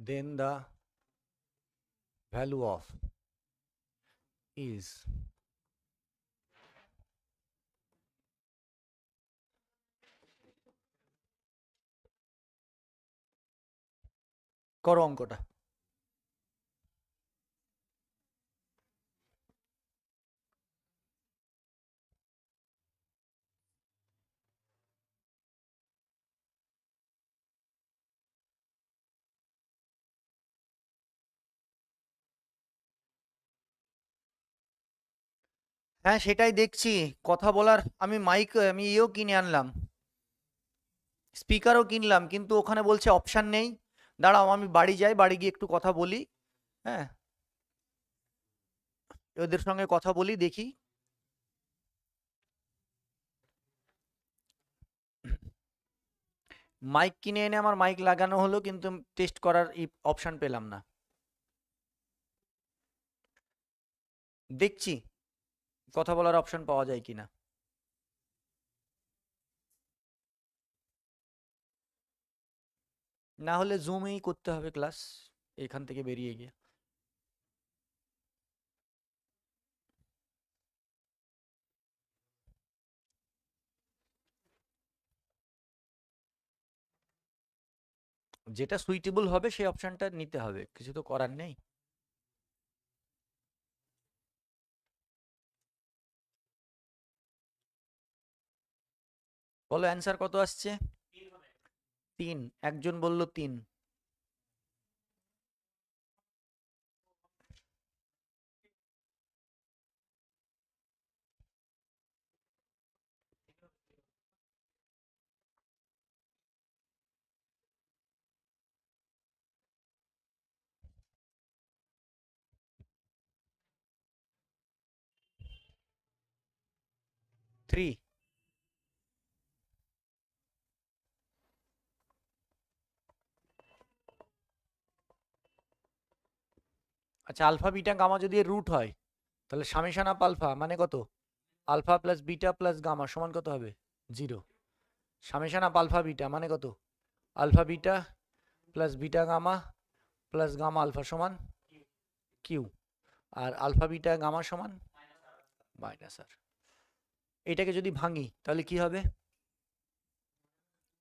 Then the value of is করো অঙ্কটা। হ্যাঁ সেটাই দেখছি, কথা বলার আমি মাইক আমি ইয়েও কিনে আনলাম, স্পিকারও কিনলাম, কিন্তু ওখানে বলছে অপশান নেই। দাঁড়াও আমি বাড়ি যাই, বাড়ি গিয়ে একটু কথা বলি। হ্যাঁ, ওদের সঙ্গে কথা বলি দেখি। মাইক কিনে এনে আমার মাইক লাগানো হলো, কিন্তু টেস্ট করার অপশান পেলাম না। দেখছি কথা বলার অপশান পাওয়া যায় কিনা। না হলে জুমেই করতে হবে ক্লাস, এখান থেকে বেরিয়ে গিয়ে। যেটা সুইটেবল হবে সেই অপশানটা নিতে হবে, কিছু তো করার নেই। বলো অ্যান্সার কত আসছে? 3, একজন বলল 3। 3। আচ্ছা আলফা বিটা গামা যদি এর রুট হয় তাহলে সামেশন আপ আলফা মানে কত, alpha plus beta plus gamma সমান কত হবে 0। সামেশন আপ আলফা বিটা মানে কত, alpha beta plus beta gamma plus gamma alpha সমান কিউ, আর আলফা বিটা গামা সমান মাইনাস আর। এটাকে যদি ভাঙি তাহলে কি হবে,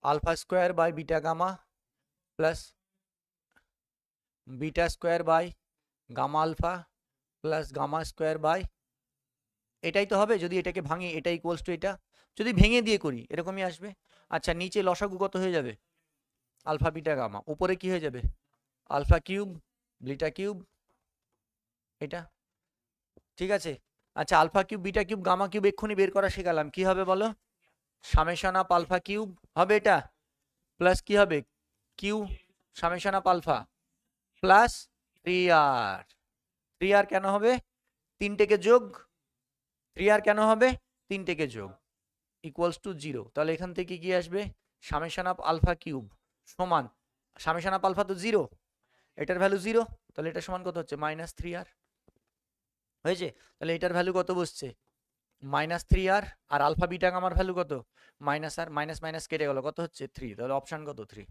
alpha square by beta gamma plus beta square by gamma alpha plus gamma square by, এটাই তো হবে যদি এটাকে ভাঙি, এটা ইকুয়ালস টু এটা, যদি ভেঙে দিয়ে করি এরকমই আসবে। আচ্ছা নিচে লসাগু কত হয়ে যাবে, আলফা বিটা গামা, উপরে কি হয়ে যাবে আলফা কিউব বিটা কিউব, এটা ঠিক আছে। আচ্ছা alpha cube beta cube gamma cube এক্ষুনি বের করা শেখালাম, কি হবে বলো, সামেশন আপ আলফা কিউব হবে এটা, প্লাস কি হবে q summation of alpha plus 3r, 3r কেন হবে, তিনটেকে যোগ, 3r কেন হবে তিনটেকে যোগ ইকুয়ালস টু 0। তাহলে এখান থেকে কি আসবে, সামেশন আপ আলফা কিউব সমান, সামেশন আপ আলফা তো 0, এটার ভ্যালু 0, তাহলে এটা সমান কত হচ্ছে মাইনাস 3r হয়েছে। তাহলে এটার ভ্যালু কত বসছে মাইনাস 3r, আর আলফা বিটা গামার ভ্যালু কত মাইনাস আর, মাইনাস মাইনাস কেটে গেল কত হচ্ছে 3, তাহলে অপশন কত 3,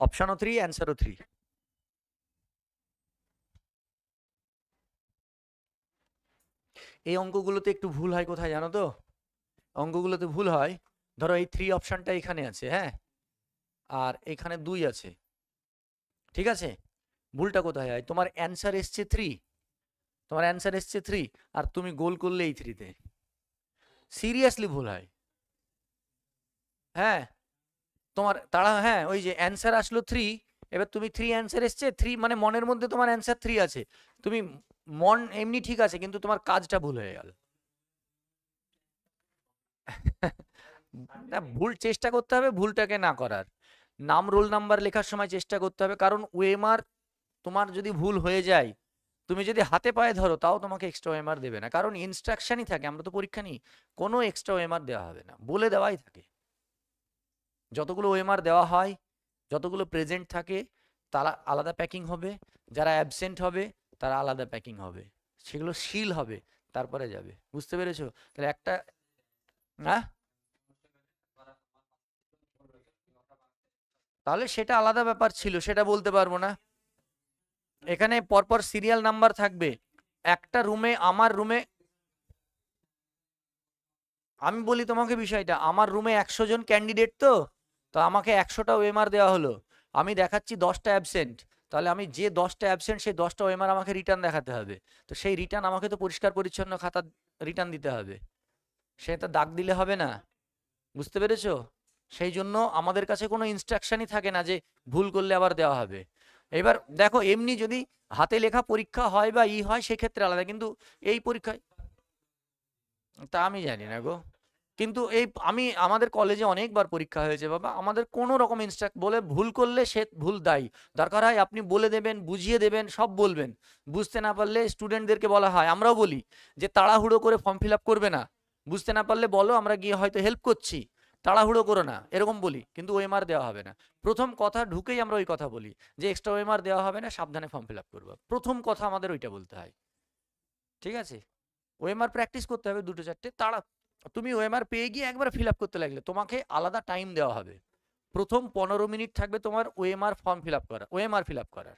অপশনও 3 অ্যান্সারও 3। এই অঙ্কগুলোতে একটু ভুল হয় কোথায় জানো তো, অঙ্কগুলোতে ভুল হয়, ধরো এই 3 অপশনটা এখানে আছে, হ্যাঁ, আর এখানে 2 আছে, ঠিক আছে, ভুলটা কোথায় হয়, তোমার অ্যান্সার এসছে 3, তোমার অ্যান্সার এসছে 3 আর তুমি গোল করলে এই 3 তে, সিরিয়াসলি ভুল হয়। হ্যাঁ তোমার তারা, হ্যাঁ ওই যে অ্যান্সার আসলো 3, এবার তুমি 3 অ্যান্সার এসছে 3 মানে মনের মধ্যে তোমার অ্যান্সার 3 আছে, তুমি মন এমনি ঠিক আছে কিন্তু তোমার কাজটা ভুল হয়ে গেল। না ভুল চেষ্টা করতে হবে ভুলটাকে না করার, নাম রোল নাম্বার লেখার সময় চেষ্টা করতে হবে, কারণ ওএমআর তোমার যদি ভুল হয়ে যায়, তুমি যদি হাতে পায়ে ধরো তাও তোমাকে এক্সট্রা ওএমআর দেবে না, কারণ ইনস্ট্রাকশনই থাকে, আমরা তো পরীক্ষা নিই, কোনো এক্সট্রা ওএমআর দেওয়া হবে না, বলে দেওয়াই থাকে। যতগুলো ওএমআর দেওয়া হয়, যতগুলো প্রেজেন্ট থাকে তারা আলাদা প্যাকিং হবে, যারা অ্যাবসেন্ট হবে তারা আলাদা প্যাকিং হবে, সেগুলো সিল হবে তারপরে যাবে, বুঝতে পেরেছো? তাহলে একটা, হ্যাঁ তাহলে সেটা আলাদা ব্যাপার ছিল, সেটা বলতে পারবো না। এখানে পরপর সিরিয়াল নাম্বার থাকবে, একটা রুমে, আমার রুমে, আমি বলি তোমাকে বিষয়টা, আমার রুমে 100 জন ক্যান্ডিডেট, তো আমাকে 100টা ওএমআর দেওয়া হলো, আমি দেখাচ্ছি 10টা অ্যাবসেন্ট, তাহলে আমি যে 10টা অ্যাবসেন্ট সেই 10টা ওএমআর আমাকে রিটার্ন দেখাতে হবে, তো সেই রিটার্ন আমাকে তো পরিষ্কার পরিচ্ছন্ন খাতা রিটার্ন দিতে হবে, সেটা দাগ দিলে হবে না, বুঝতে পেরেছো? সেই জন্য আমাদের কাছে কোনো ইনস্ট্রাকশনই থাকে না যে ভুল করলে আবার দেওয়া হবে। এবার দেখো এমনি যদি হাতে লেখা পরীক্ষা হয় বা হয় সেক্ষেত্রে আলাদা, কিন্তু এই পরীক্ষায় তা আমি জানি না গো, কিন্তু এই আমি আমাদের কলেজে অনেকবার পরীক্ষা হয়েছে বাবা, আমাদের কোনো রকম ইনস্ট্রাক্ট বলে ভুল করলে সে ভুল দায়ী, দরকার হয় আপনি বলে দেবেন বুঝিয়ে দেবেন সব বলবেন, বুঝতে না পারলে স্টুডেন্টদেরকে বলা হয়, আমরাও বলি যে তাড়াহুড়ো করে ফর্ম ফিল আপ করবে না, বুঝতে না পারলে বলো আমরা গিয়ে হয়তো হেল্প করছি, তাড়াহুড়ো করো না এরকম বলি, কিন্তু ওএমআর দেওয়া হবে না, প্রথম কথা ঢুকেই আমরা ওই কথা বলি যে এক্সট্রা ওএমআর দেওয়া হবে না, সাবধানে ফর্ম ফিল আপ করবো, প্রথম কথা আমাদের ওইটা বলতে হয়, ঠিক আছে? ওএমআর প্র্যাকটিস করতে হবে দুটো চারটে, তাড়া তুমি ওএমআর পেয়ে গিয়ে একবার ফিল আপ করতে লাগলে তোমাকে আলাদা টাইম দেওয়া হবে, প্রথম 15 মিনিট থাকবে তোমার ওএমআর ফর্ম ফিল আপ করা, ওএমআর ফিল আপ করার,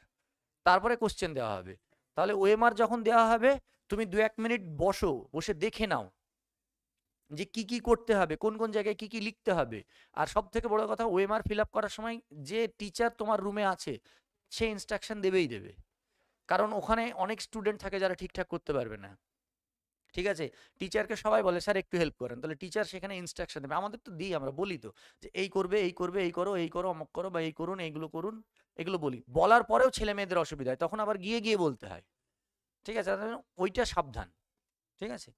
তারপরে কোশ্চেন দেওয়া হবে, তাহলে ওএমআর যখন দেওয়া হবে তুমি 2-1 মিনিট বসো, বসে দেখে নাও যে কি কি করতে হবে, কোন কোন জায়গায় কি কি লিখতে হবে, আর সব থেকে বড় কথা ওএমআর ফিল আপ করার সময় যে টিচার তোমার রুমে আছে সে ইনস্ট্রাকশন দেবেই দেবে, কারণ ওখানে অনেক স্টুডেন্ট থাকে যারা ঠিকঠাক করতে পারবে না, ঠিক আছে, টিচারকে সবাই বলে স্যার একটু হেল্প করেন, তাহলে টিচার সেখানে ইনস্ট্রাকশন দেবে, আমাদের তো দিই, আমরা বলি তো যে এই করবে এই করবে এই করো অমুক করো বা এই করুন এইগুলো করুন, এগুলো বলি, বলার পরেও ছেলে মেয়েদের অসুবিধা হয় তখন আবার গিয়ে গিয়ে বলতে হয়, ঠিক আছে, ওইটা সাবধান, ঠিক আছে।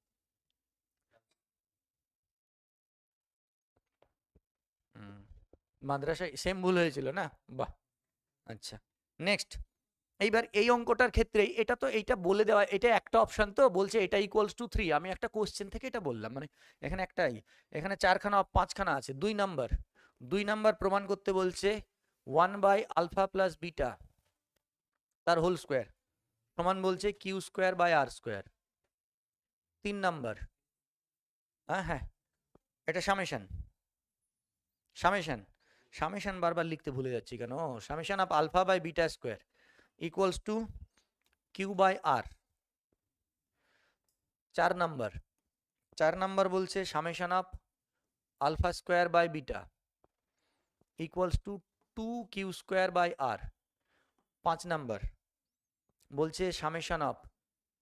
মাদ্রাসায় সেম ভুল হয়েছিল না, বাহ, আচ্ছা নেক্সট। এইবার এই অঙ্কটার ক্ষেত্রে এটা তো এইটা বলে দেওয়া, এটা একটা অপশন তো বলছে এটা ইকুয়ালস টু 3, আমি একটা কোশ্চেন থেকে এটা বললাম, মানে এখানে একটাই, এখানে 4খানা 5খানা আছে, 2 নাম্বার প্রমাণ করতে বলছে 1/α + β তার হোল স্কোয়ার সমান বলছে q square by R square. 3 number, হ্যাঁ হ্যাঁ, এটা সামেশন। সামেশন সামেশন বারবার লিখতে ভুলে যাচ্ছি কেন? Summation of alpha by beta square equals to Q by R. 4 number বলছে summation of alpha square by beta equals to 2 Q square by R. 5 number বলছে summation of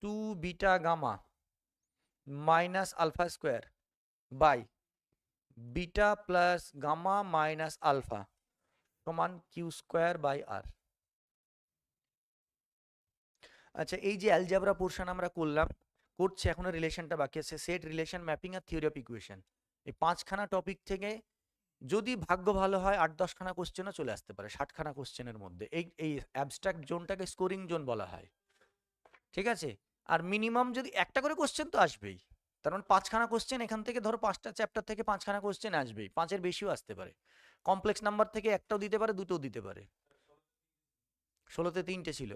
2 beta gamma minus alpha square by beta plus gamma minus alpha সমান Q square by R. আচ্ছা, এই যে algebra portion আমরা করছি, এখনো রিলেশনটা বাকি আছে, সেট, রিলেশন, ম্যাপিং আর থিওরি অফ ইকুয়েশন। এই 5খানা টপিক থেকে যদি ভাগ্য ভালো হয় 8-10খানা কোশ্চেনও চলে আসতে পারে 60খানা কোশ্চেনের মধ্যে। এই অ্যাবস্ট্রাক্ট জোনটাকে স্কোরিং জোন বলা হয়, ঠিক আছে? আর মিনিমাম যদি একটা করে কোশ্চেন তো আসবেই, তার মানে 5খানা কোশ্চেন এখান থেকে, ধরো 5টা চ্যাপ্টার থেকে 5খানা কোশ্চেন আসবেই, 5-এর বেশিও আসতে পারে। কমপ্লেক্স নাম্বার থেকে একটাও দিতে পারে, দুটোও দিতে পারে। 16তে 3টে ছিল,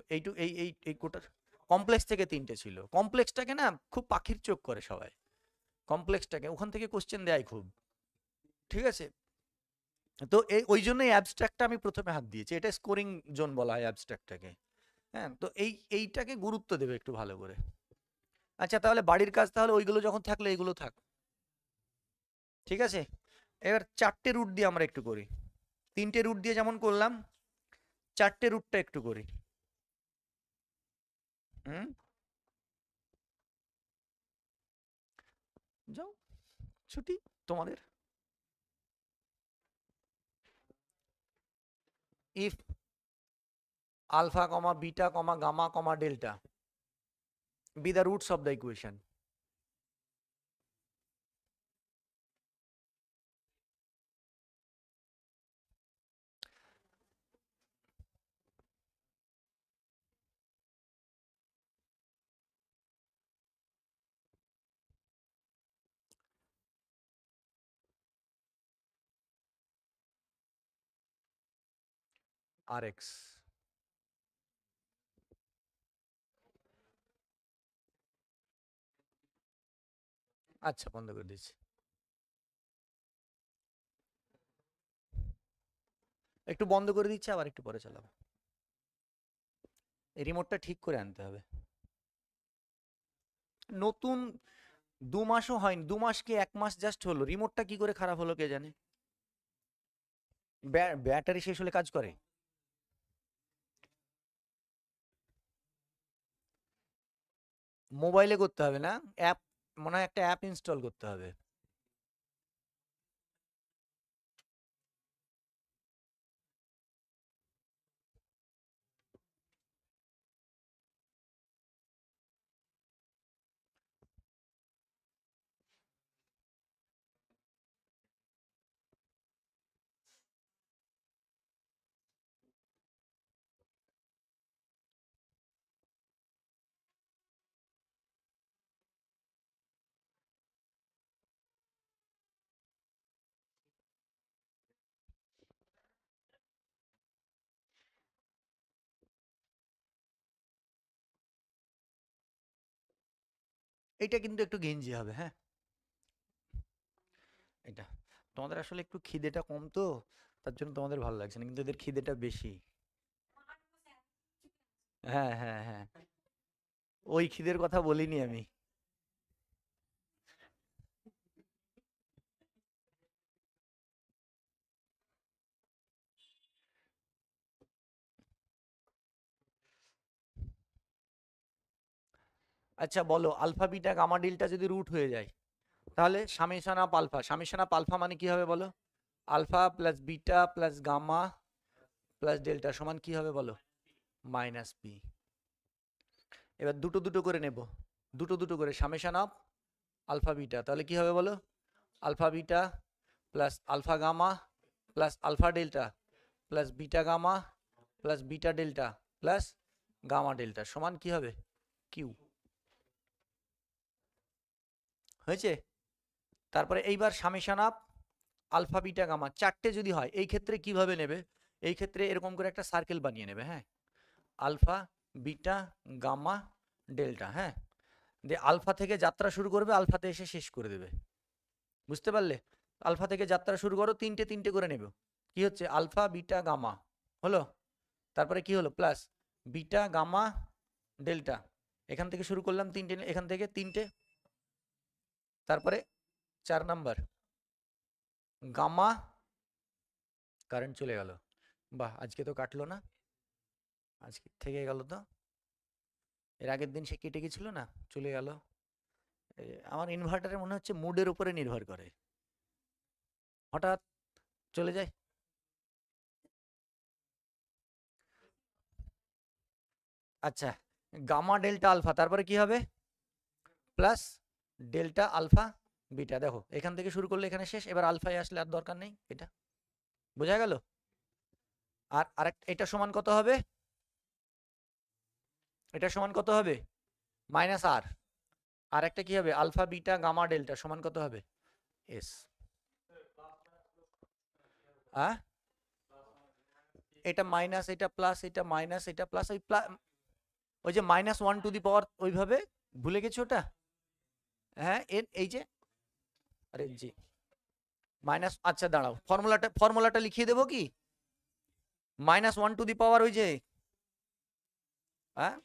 এই কোটার কমপ্লেক্স থেকে 3টে ছিল। কমপ্লেক্সটাকে না খুব পাখির চোখ করে সবাই, কমপ্লেক্সটাকে ওখান থেকে কোশ্চেন দেয় খুব, ঠিক আছে? তো ওই জন্যই অ্যাবস্ট্রাক্টটা আমি প্রথমে হাত দিয়েছি, এটা স্কোরিং জোন বলা হয় অ্যাবস্ট্রাক্টটাকে। হ্যাঁ, তো এইটাকে গুরুত্ব দেবে একটু ভালো করে। আচ্ছা, তাহলে বাড়ির কাজ তাহলে ওইগুলো যখন থাকলে এগুলো থাক, ঠিক আছে? এবার 4টে রুট দিয়ে আমরা একটু করি, 3টে রুট দিয়ে যেমন করলাম 4টে রুটটা একটু করি। হুম, যাও, ছুটি তোমাদের। If alpha comma beta comma gamma comma delta be the roots of the equation, Rx। আচ্ছা, বন্ধ করে দিচ্ছি, একটু বন্ধ করে দিচ্ছি, আবার একটু পরে চালাবো। এই রিমোটটা ঠিক করে আনতে হবে। নতুন 2 মাসও হয়নি, 2 মাস কি 1 মাস জাস্ট হলো, রিমোটটা কি করে খারাপ হলো কে জানে। ব্যাটারি শেষ হলে কাজ করে? মোবাইলে করতে হবে না, অ্যাপ, মনে হয় একটা অ্যাপ ইনস্টল করতে হবে। এটা কিন্তু একটু গেঞ্জি হবে, হ্যাঁ। এটা তোমাদের আসলে একটু খিদেটা কম তো, তার জন্য তোমাদের ভালো লাগছে না, কিন্তু এদের খিদেটা বেশি। হ্যাঁ হ্যাঁ হ্যাঁ, ওই খিদের কথা বলিনি আমি। আচ্ছা বলো, আলফা বিটা গামা ডেল্টা যদি রুট হয়ে যায়, তাহলে summation of alpha, summation of alpha মানে কি হবে বলো? Alpha plus beta plus gamma plus delta সমান কি হবে বলো? Minus p. এবার দুটো দুটো করে নেব, দুটো দুটো করে সামেশন অফ আলফা বিটা, তাহলে কি হবে বলো? Alpha beta plus alpha gamma plus alpha delta plus beta gamma plus beta delta plus gamma delta সমান কি হবে? কিউ। হয়েছে? তারপরে এইবার summation of alpha beta gamma 4টে যদি হয়, এই ক্ষেত্রে কিভাবে নেবে? এই ক্ষেত্রে এরকম করে একটা সার্কেল বানিয়ে নেবে, হ্যাঁ। Alpha beta gamma delta. হ্যাঁ, দিয়ে আলফা থেকে যাত্রা শুরু করবে, আলফাতে এসে শেষ করে দেবে। বুঝতে পারলে? আলফা থেকে যাত্রা শুরু করো, তিনটে তিনটে করে নেব। কি হচ্ছে? আলফা বিটা গামা হলো, তারপরে কি হলো? Plus beta gamma delta. এখান থেকে শুরু করলাম তিনটে, এখান থেকে তিনটে, তারপরে 4 নাম্বার গামা। কারেন্ট চলে গেল, বাহ, আজকে তো কাটলো না, আজকে থেকে গেল তো। এর আগের দিন সে কেটে গেছিল না, চলে গেল। আমার ইনভার্টারে মনে হচ্ছে মুডের উপরে নির্ভর করে, হঠাৎ চলে যায়। আচ্ছা, গামা ডেল্টা আলফা, তারপরে কি হবে? Plus delta alpha beta. দেখো এখান থেকে শুরু করলে এখানে শেষ, এবার আলফায় আসলে আর দরকার নেই। এটা বোঝা গেল? আর আরেকটা, এটা সমান কত হবে? এটা সমান কত হবে? Minus R. আর একটা কি হবে? আলফা বিটা গামা ডেল্টা সমান কত হবে? এস। এটা মাইনাস, এটা প্লাস, এটা মাইনাস, এটা প্লাস, ওই যে -1 ওইভাবে ভুলে গেছো ওটা? হ্যাঁ, এই যে, আরে জি মাইনাস, আচ্ছা দাঁড়াও, ফর্মুলাটা লিখিয়ে দেবো কি? -1 ওই যে, হ্যাঁ,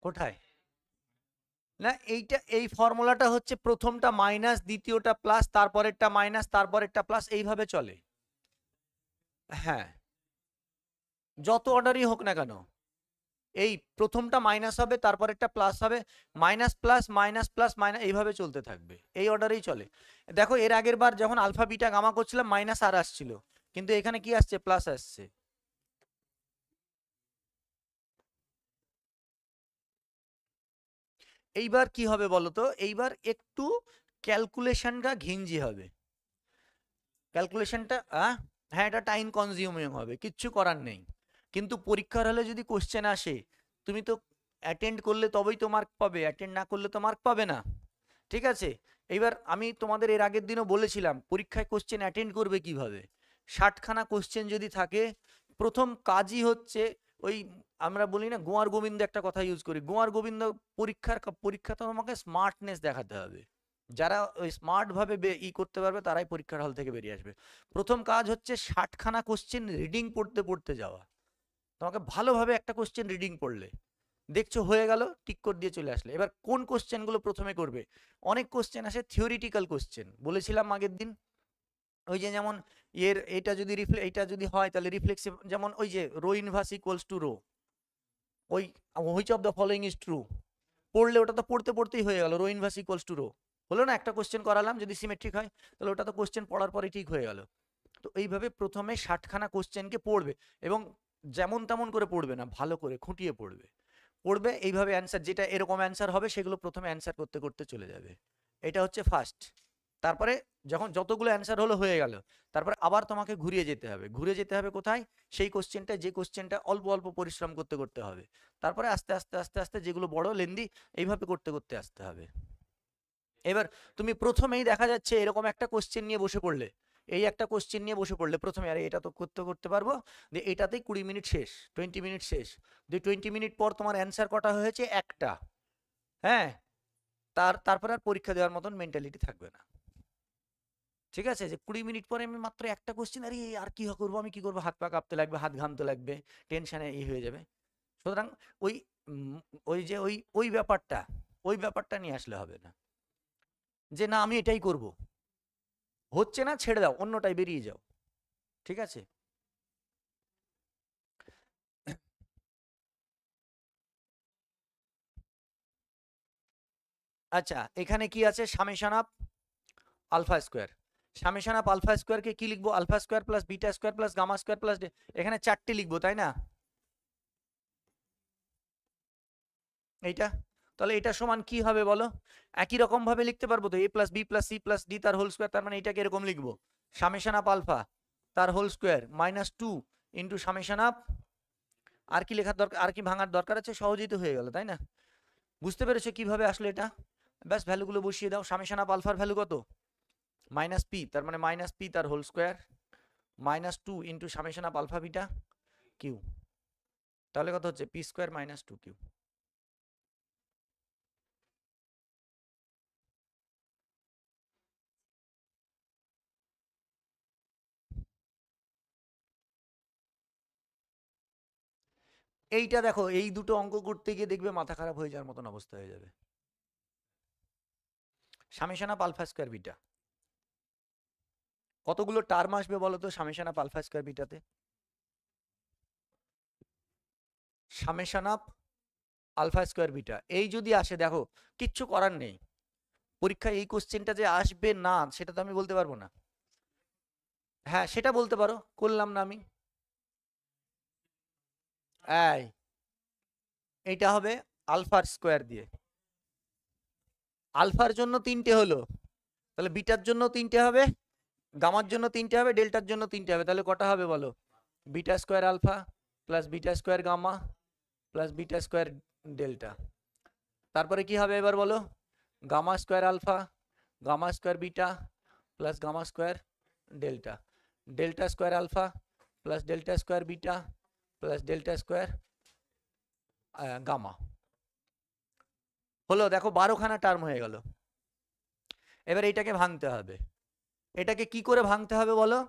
কোথায়? না, এই ফর্মুলাটা হচ্ছে প্রথমটা মাইনাস, দ্বিতীয়টা প্লাস, তারপরেরটা মাইনাস, তারপরেরটা প্লাস, এইভাবে চলে। হ্যাঁ, যত অর্ডারই হোক না কেন, এই প্রথমটা মাইনাস হবে, তারপরেরটা প্লাস হবে, minus plus minus plus minus, এইভাবে চলতে থাকবে, এই অর্ডারেই চলে। দেখো এর আগের বার যখন আলফা বিটা গামা করছিলাম মাইনাস আর আসছিল, কিন্তু এখানে কি আসছে? প্লাস আসছে। এইবার কি হবে বলো তো? এইবার একটু ক্যালকুলেশনটা ঘিঞ্জি হবে। ক্যালকুলেশনটা হ্যাঁ, এটা টাইম কনজিউমিং হবে, কিচ্ছু করার নেই। কিন্তু পরীক্ষার হলে যদি কোশ্চেন আসে, তুমি তো অ্যাটেন্ড করলে তবেই তো মার্ক পাবে, অ্যাটেন্ড না করলে তো মার্ক পাবে না। ঠিক আছে? এইবার আমি তোমাদের এর আগের দিনও বলেছিলাম পরীক্ষায় কোশ্চেন অ্যাটেন্ড করবে কিভাবে। 60খানা কোশ্চেন যদি থাকে, প্রথম কাজই হচ্ছে ওই, আমরা বলি না গোয়ার গোবিন্দ, একটা কথা ইউজ করি, গোয়ার গোবিন্দ। পরীক্ষা তো আমাকে স্মার্টনেস দেখাতে হবে। যারা ওই স্মার্ট ভাবে করতে পারবে তারাই পরীক্ষার হল থেকে বেরিয়ে আসবে। প্রথম কাজ হচ্ছে 60খানা কোশ্চেন রিডিং পড়তে পড়তে যাওয়া। তোমাকে ভালোভাবে একটা কোশ্চেন রিডিং পড়লে, দেখছো হয়ে গেল, টিক করে দিয়ে চলে আসলে। এবার কোন কোশ্চেনগুলো প্রথমে করবে? অনেক কোশ্চেন আসে থিওরিটিক্যাল কোশ্চেন, বলেছিলাম আগের দিন। ওই যে যেমন এটা যদি হয় তাহলে রিফ্লেক্সিভ, যেমন ওই যে rho inverse equals to rho, ওই which of the following is true, পড়লে ওটা তো পড়তে পড়তেই হয়ে গেল, rho inverse equals to rho. হলো না? একটা কোশ্চেন করালাম, যদি সিমেট্রিক হয় তাহলে ওটা তো কোশ্চেন পড়ার পরে ঠিক হয়ে গেল। তো এইভাবে প্রথমে 60খানা কোশ্চেনকে পড়বে, এবং যেমন তেমন করে পড়বে না, ভালো করে খুঁটিয়ে পড়বে। পড়বে এইভাবে, অ্যান্সার যেটা এরকম অ্যান্সার হবে সেগুলো প্রথমে অ্যান্সার করতে করতে চলে যাবে। এটা হচ্ছে ফার্স্ট। তারপরে যখন যতগুলো অ্যান্সার হলো হয়ে গেল, তারপরে আবার তোমাকে ঘুরিয়ে যেতে হবে। ঘুরে যেতে হবে কোথায়? সেই কোশ্চেনটা, যে কোশ্চেনটা অল্প অল্প পরিশ্রম করতে করতে হবে। তারপরে আস্তে আস্তে আস্তে আস্তে যেগুলো বড় লেন্দি, এইভাবে করতে করতে আসতে হবে। এবার তুমি প্রথমেই দেখা যাচ্ছে এরকম একটা কোশ্চেন নিয়ে বসে পড়লে, এই একটা কোশ্চেন নিয়ে বসে পড়লে প্রথমে, আরে এটা তো করতে করতে পারবো, যে এটাতেই 20 মিনিট শেষ, 20 মিনিট শেষ, যে 20 মিনিট পর তোমার অ্যান্সার কটা হয়েছে? একটা। হ্যাঁ, তারপরে আর পরীক্ষা দেওয়ার মতন মেন্টালিটি থাকবে না। ঠিক আছে? যে 20 মিনিট পরে আমি মাত্র একটা কোশ্চেন, আরে আর কি করবো, আমি কি করবো, হাত পা কাঁপতে লাগবে, হাত ঘামতে লাগবে, টেনশনে হয়ে যাবে। সুতরাং ওই ওই যে ওই ব্যাপারটা নিয়ে আসলে হবে না, যে না আমি এটাই করব, হচ্ছে না ছেড়ে দাও, অন্যটাই বেরিয়ে যাও। ঠিক আছে? আচ্ছা, এখানে কি আছে? Summation of alpha square. Summation of alpha স্কোয়ারকে কি লিখবো? Alpha square plus beta square plus gamma square plus, এখানে 4টে লিখবো তাই না? এইটা তাহলে এটা সমান কি হবে বলো? একই রকম ভাবে লিখতে পারবো তো, a plus B plus C plus D তার হোল স্কোয়ার। তার মানে এটাকে এরকম লিখবো, সামেশন অফ আলফা তার whole square minus 2 into summation of, আর কি লেখার দরকার, আর কি ভাঙার দরকার আছে? সহজেই তো হয়ে গেল তাই না? বুঝতে পেরেছো কিভাবে আসলে এটা? ব্যাস ভ্যালুগুলো বসিয়ে দাও। সামেশন অফ আলফার ভ্যালু কত? মাইনাস পি, তার মানে মাইনাস পি তার whole square minus 2 into summation of alpha beta q, তাহলে কত হচ্ছে? P square minus 2 q. এইটা দেখো, এই দুটো অঙ্ক করতে গিয়ে দেখবে মাথা খারাপ হয়ে যাওয়ার মতন অবস্থা হয়ে যাবে। Summation of alpha square beta কতগুলো টার্ম আসবে বলো তো সামেশন অফ আলফা স্কোয়ার বিটাতে? Summation of alpha square beta এই যদি আসে, দেখো কিচ্ছু করার নেই, পরীক্ষায় এই কোশ্চেনটা যে আসবে না সেটা তো আমি বলতে পারবো না। হ্যাঁ সেটা বলতে পারো, করলাম না আমি। এই এইটা হবে আলফার স্কোয়ার দিয়ে, আলফার জন্য 3টে হলো, তাহলে বিটার জন্য 3টে হবে, গামার জন্য 3টে হবে, ডেল্টার জন্য 3টে হবে, তাহলে কটা হবে বলো? Beta square alpha plus beta square gamma plus beta square delta. তারপরে কি হবে এবার বলো? Gamma square alpha gamma square beta plus gamma square delta, delta square alpha plus delta square beta plus delta square gamma. হলো, দেখো 12খানা term হয়ে গেল। এবার এইটাকে ভাঙতে হবে। এটাকে কি করে ভাঙতে হবে বলো?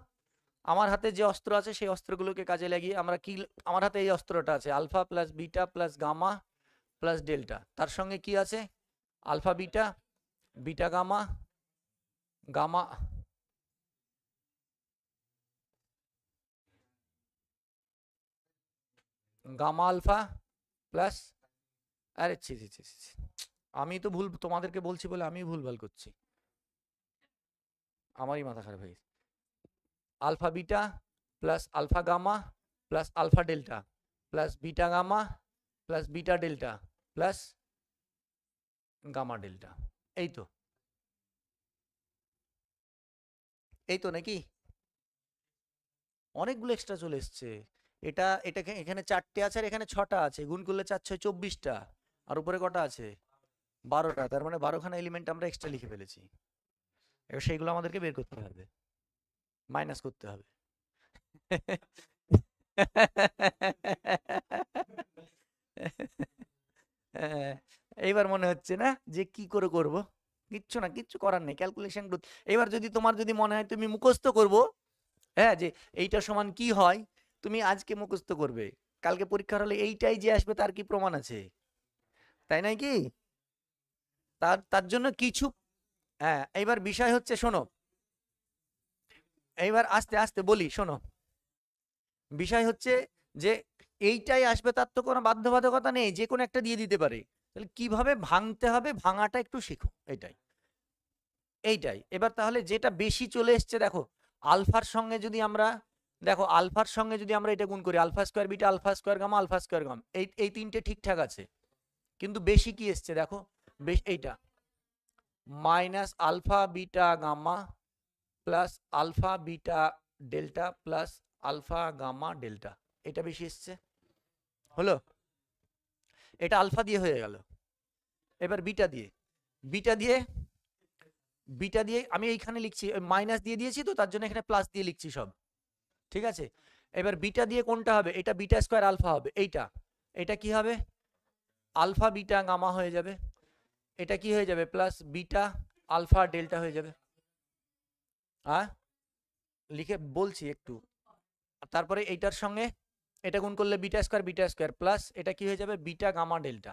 আমার হাতে যে অস্ত্র আছে সেই অস্ত্রগুলোকে কাজে লাগিয়ে আমরা কি, আমার হাতে এই অস্ত্রটা আছে alpha plus beta plus gamma plus delta, তার সঙ্গে কি আছে? Alpha beta beta gamma gamma gamma alpha plus, আরে ছি ছি ছি ছি, আমি তো ভুল তোমাদেরকে বলছি বলে আমি ভুলভাল করছি, আমারই মাথা খারাপ হয়ে গেছে। Alpha beta plus alpha gamma plus alpha delta plus beta gamma plus beta delta plus gamma delta. এই তো, এই তো নাকি? অনেকগুলো এক্সট্রা চলে এসছে। এটা এটাকে এখানে 4টে আছে আর এখানে 6টা আছে, গুণ করলে 4 6 24টা, আর উপরে কটা আছে? 12টা, তার মানে 12খানা এলিমেন্ট আমরা এক্সট্রা লিখে ফেলেছি। এবার সেইগুলো আমাদেরকে বের করতে হবে, মাইনাস করতে হবে। এইবার মনে হচ্ছে না যে কি করে করব? কিচ্ছু না, কিচ্ছু করার নেই, ক্যালকুলেশন। এবার যদি তোমার যদি মনে হয় তুমি মুখস্থ করব, হ্যাঁ, যে এইটা সমান কি হয়, তুমি আজকে মুখস্থ করবে, কালকে পরীক্ষার হলে এইটাই যে আসবে তার কি প্রমাণ আছে? তাই নাই কি? তার তার জন্য কিছু, হ্যাঁ এইবার বিষয় হচ্ছে শোনো, এইবার আস্তে আস্তে বলি শোনো, বিষয় হচ্ছে যে এইটাই আসবে তার তো কোনো বাধ্যবাধকতা নেই, যে কোনো একটা দিয়ে দিতে পারে। তাহলে কিভাবে ভাঙতে হবে, ভাঙাটা একটু শেখো, এটাই এইটাই। এবার তাহলে যেটা বেশি চলে এসছে, দেখো আলফার সঙ্গে যদি আমরা, দেখো আলফার সঙ্গে যদি আমরা এটা গুণ করি, alpha square beta alpha square gamma alpha square gamma, এই এই 3টে ঠিকঠাক আছে, কিন্তু বেশি কি এসছে দেখো, বেশ এইটা minus alpha beta gamma plus alpha beta delta plus alpha gamma delta, এটা বেশি এসছে। হলো, এটা আলফা দিয়ে হয়ে গেল। এবার বিটা দিয়ে, বিটা দিয়ে বিটা দিয়ে আমি এইখানে লিখছি, মাইনাস দিয়ে দিয়েছি তো তার জন্য এখানে প্লাস দিয়ে লিখছি সব, ঠিক আছে? এবার বিটা দিয়ে কোনটা হবে? এটা বিটা স্কোয়ার আলফা হবে, এইটা, এটা কি হবে? আলফা বিটা গামা হয়ে যাবে, এটা কি হয়ে যাবে? প্লাস বিটা আলফা ডেল্টা হয়ে যাবে। হ্যাঁ লিখে বলছি একটু, তারপরে এইটার সঙ্গে এটা গুণ করলে বিটা স্কোয়ার প্লাস এটা কি হয়ে যাবে? Beta gamma delta,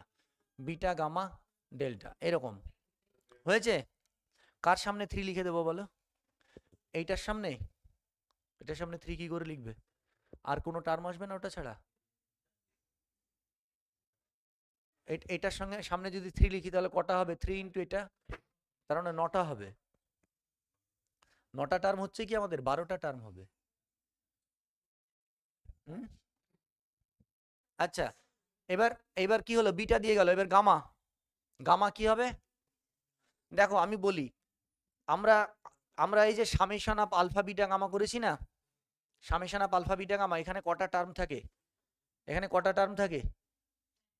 beta gamma delta, এরকম হয়েছে। কার সামনে 3 লিখে দেবো বলো? এইটার সামনে, এটার সামনে 3 কি করে লিখবে? আর কোনো টার্ম আসবে না ওটা ছাড়া। এটার সঙ্গে সামনে যদি 3 লিখি তাহলে কটা হবে? 3 ইন্টু এটা, তার মানে 9টা হবে। 9টা টার্ম হচ্ছে কি আমাদের 12টা টার্ম হবে। হুম? আচ্ছা, এবার এবার কি হলো, বিটা দিয়ে গেল, এবার গামা। গামা কি হবে? দেখো আমি বলি, আমরা আমরা এই যে summation of alpha beta gamma করেছি না, summation of alpha beta gamma, এখানে কটা টার্ম থাকে? এখানে কটা টার্ম থাকে?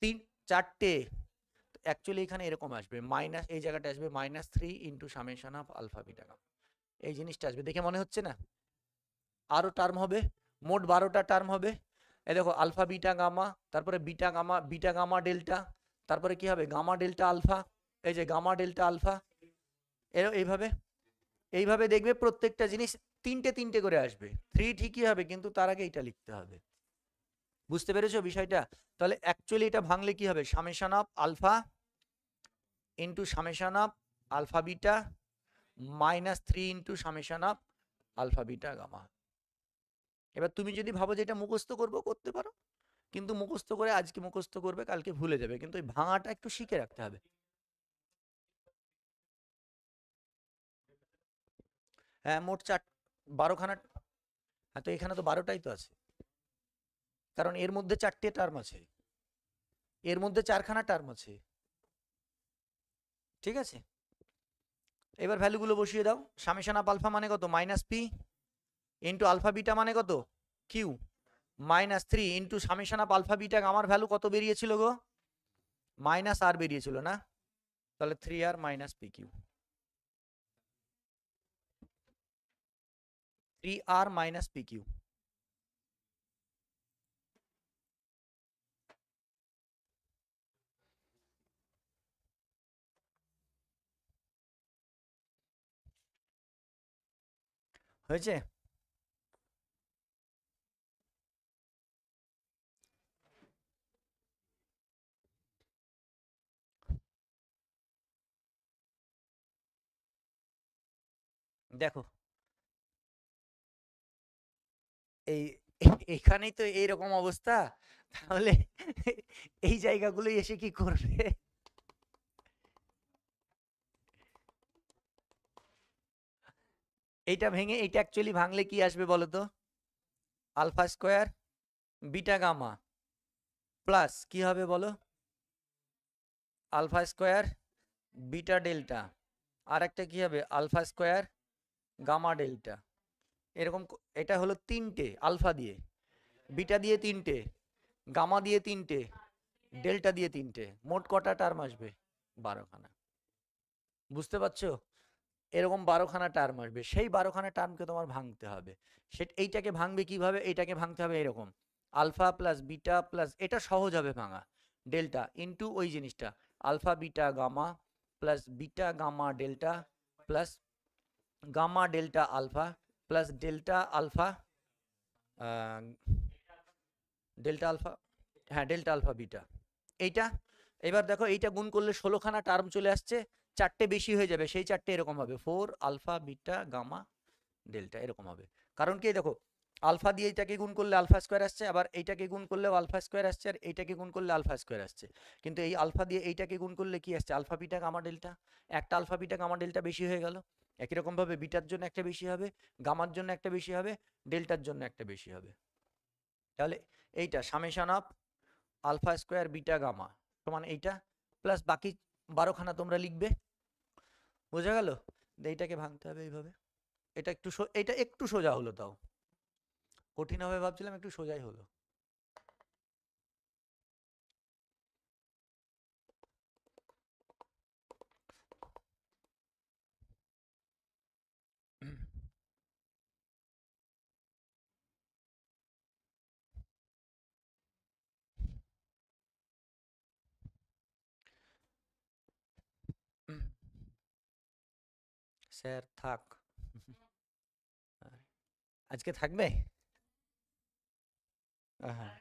তিন, চারটে। অ্যাকচুয়ালি এখানে এরকম আসবে, মাইনাস, এই জায়গাটা আসবে -3 into summation of alpha beta gamma, এই জিনিসটা আসবে, দেখে মনে হচ্ছে না? আরো টার্ম হবে, মোট 12টা টার্ম হবে। এই দেখো আলফা বিটা গামা, তারপরে বিটা গামা ডেল্টা, তারপরে কি হবে গামা ডেল্টা আলফা, এই যে গামা ডেল্টা আলফা, এইভাবে এইভাবে দেখবে প্রত্যেকটা জিনিস তিনটে তিনটে করে আসবে। 3 ঠিকই হবে, কিন্তু তার আগে এটা লিখতে হবে। বুঝতে পেরেছো বিষয়টা? তাহলে অ্যাকচুয়ালি এটা ভাঙলে কি হবে, summation of alpha into summation of alpha beta -3 into summation of alpha beta gamma. এবার তুমি যদি ভাবো যে এটা মুখস্থ করবো, করতে পারো, কিন্তু মুখস্থ করে আজকে মুখস্থ করবে, কালকে ভুলে যাবে, কিন্তু ওই ভাঙাটা একটু শিখে রাখতে হবে। হ্যাঁ, মোট 12খানা। হ্যাঁ, তো এখানে তো 12টাই তো আছে, কারণ এর মধ্যে 4টে টার্ম আছে, এর মধ্যে 4খানা টার্ম আছে। ঠিক আছে, এবার ভ্যালুগুলো বসিয়ে দাও। সামেশন অফ আলফা মানে কত, -p ইন্টু আলফা বিটা মানে কত, Q, -3 into summation of alpha beta গামার ভ্যালু কত বেরিয়েছিল গো, -r বেরিয়েছিল না? তাহলে 3r - pq, 3r - pq। হয়েছে? দেখো এই এখানেই তো এইরকম অবস্থা, তাহলে এই জায়গাগুলো এসে কি করবে? এইটা ভেঙে এইটা অ্যাকচুয়ালি ভাঙলে কি আসবে বলো তো, alpha square beta gamma plus কি হবে বলো, আলফা স্কোয়ার বিটা ডেল্টা, আর একটা কি হবে আলফা স্কোয়ার গামা ডেল্টা। এরকম এটা হলো তিনটে, আলফা দিয়ে, বিটা দিয়ে তিনটে, গামা দিয়ে তিনটে, ডেল্টা দিয়ে তিনটে, মোট কটা টার্ম আসবে, 12খানা। বুঝতে পারছো? এরকম 12খানা টার্ম আসবে, সেই 12খানা টার্মকে তোমার ভাঙতে হবে। এইটাকে ভাঙবে কিভাবে, এইটাকে ভাঙতে হবে এরকম, আলফা প্লাস বিটা প্লাস, এটা সহজ হবে ভাঙা, ডেল্টা ইন্টু ওই জিনিসটা, alpha beta gamma plus beta gamma delta plus gamma delta alpha plus delta alpha, delta alpha, হ্যাঁ ডেল্টা আলফা বিটা, এইটা। এবার দেখো এইটা গুণ করলে 16খানা টার্ম চলে আসছে, চারটে বেশি হয়ে যাবে, সেই চারটে এরকম হবে 4 আলফা বিটা গামা ডেল্টা, এরকম হবে। কারণ কি দেখো, আলফা দিয়ে এইটাকে গুণ করলে আলফা স্কোয়ার আসছে, আবার এইটাকে গুণ করলেও আলফা স্কোয়ার আসছে, আর এইটাকে গুণ করলে আলফা স্কোয়ার আসছে, কিন্তু এই আলফা দিয়ে এইটাকে গুণ করলে কি আসছে, আলফা বিটা গামা ডেল্টা, একটা আলফা বিটা গামা ডেল্টা বেশি হয়ে গেল। একই রকম ভাবে বিটার জন্য একটা বেশি হবে, গামার জন্য একটা বেশি হবে, ডেল্টার জন্য একটা বেশি হবে। তাহলে এইটা summation of alpha square beta gamma সমান এইটা, প্লাস বাকি 12খানা তোমরা লিখবে। বোঝা গেল? এইটাকে ভাঙতে হবে এইভাবে। এটা একটু সোজা হলো, তাও কঠিন হবে ভাবছিলাম, একটু সোজাই হলো। স্যার থাক, আজকে থাকবে? হ্যাঁ,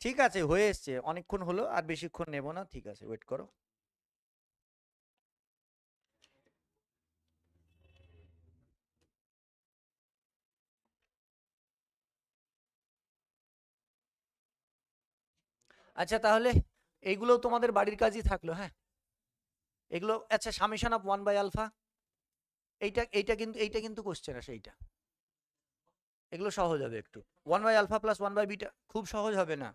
ঠিক আছে, হয়ে এসছে, অনেকক্ষণ হলো, আর বেশিক্ষণ নেব না, ঠিক আছে, ওয়েট করো। আচ্ছা তাহলে এইগুলো তোমাদের বাড়ির কাজই থাকলো। হ্যাঁ, এগুলো আচ্ছা সামেশন অফ 1 বাই আলফা, এইটা কিন্তু কোশ্চেন আসে এইটা। এগুলো সহজ হবে একটু। 1 by alpha plus 1 by beta খুব সহজ হবে না,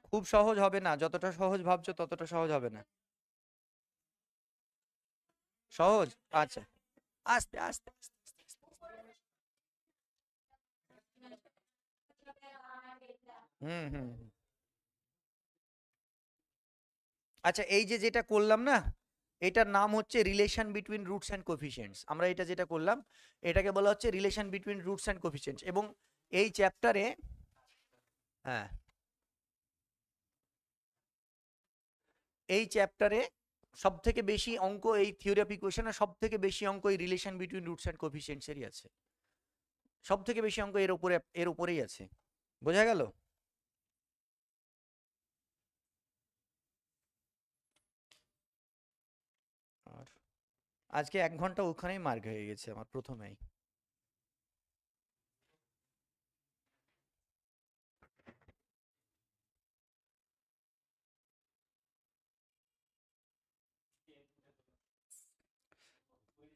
খুব সহজ হবে না, যতটা সহজ ভাবছো ততটা সহজ হবে না। সহজ, আচ্ছা আস্তে আস্তে আস্তে আস্তে আস্তে। হুম হুম হুম। আচ্ছা এই যে যেটা করলাম না, এটার নাম হচ্ছে relation between roots and coefficients. আমরা এটা যেটা করলাম এটাকে বলা হচ্ছে relation between roots and coefficients. এবং এই চ্যাপ্টারে, হ্যাঁ এই চ্যাপ্টারে সব থেকে বেশি অঙ্ক এই থিওরি অফ ইকুয়েশনে, সব থেকে বেশি অঙ্ক এই রিলেশন বিটুইন রুটস অ্যান্ড কোফিসিয়েন্টসেরই আছে। সব থেকে বেশি অঙ্ক এর উপরেই আছে। বোঝা গেল? আর আজকে 1 ঘন্টা ওখানেই মার্ক হয়ে গেছে আমার প্রথমেই।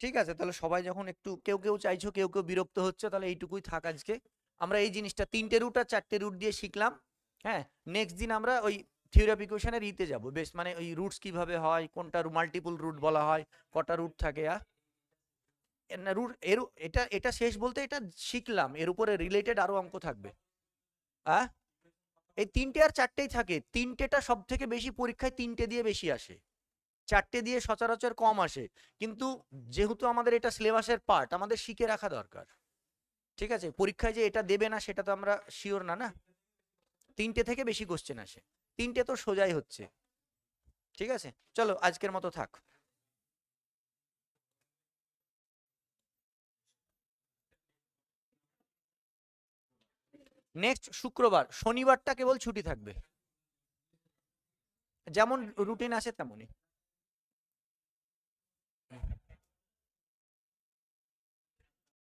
ঠিক আছে, তাহলে সবাই যখন একটু কেউ কেউ চাইছো, কেউ কেউ বিরক্ত হচ্ছে, তাহলে এইটুকুই থাক আজকে। আমরা এই জিনিসটা 3টে রুট আর 4টে রুট দিয়ে শিখলাম। হ্যাঁ, নেক্সট দিন আমরা ওই থিওরি অফ ইকুয়েশনের ইতে যাবো, বেশ মানে ওই রুটস কিভাবে হয়, কোনটা মাল্টিপল রুট বলা হয়, কটা রুট থাকে। না রুট এর, এটা এটা শেষ বলতে এটা শিখলাম, এর উপরে রিলেটেড আরো অঙ্ক থাকবে। হ্যাঁ, এই 3টে আর 4টেই থাকে। 3টেটা সব থেকে বেশি পরীক্ষায় 3টে দিয়ে বেশি আসে, 4টে দিয়ে সচরাচর কম আসে। কিন্তু যেহেতু আমাদের এটা সিলেবাসের পার্ট, আমাদের শিখে রাখা দরকার। ঠিক আছে, পরীক্ষায় যে এটা দেবে না সেটা তো আমরা শিওর না, না। 3টে থেকে বেশি কোশ্চেন আসে, 3টে তো সোজাই হচ্ছে। ঠিক আছে, চলো আজকের মতো থাক। নেক্সট শুক্রবার, শনিবারটা কেবল ছুটি থাকবে, যেমন রুটিন আছে তেমনই।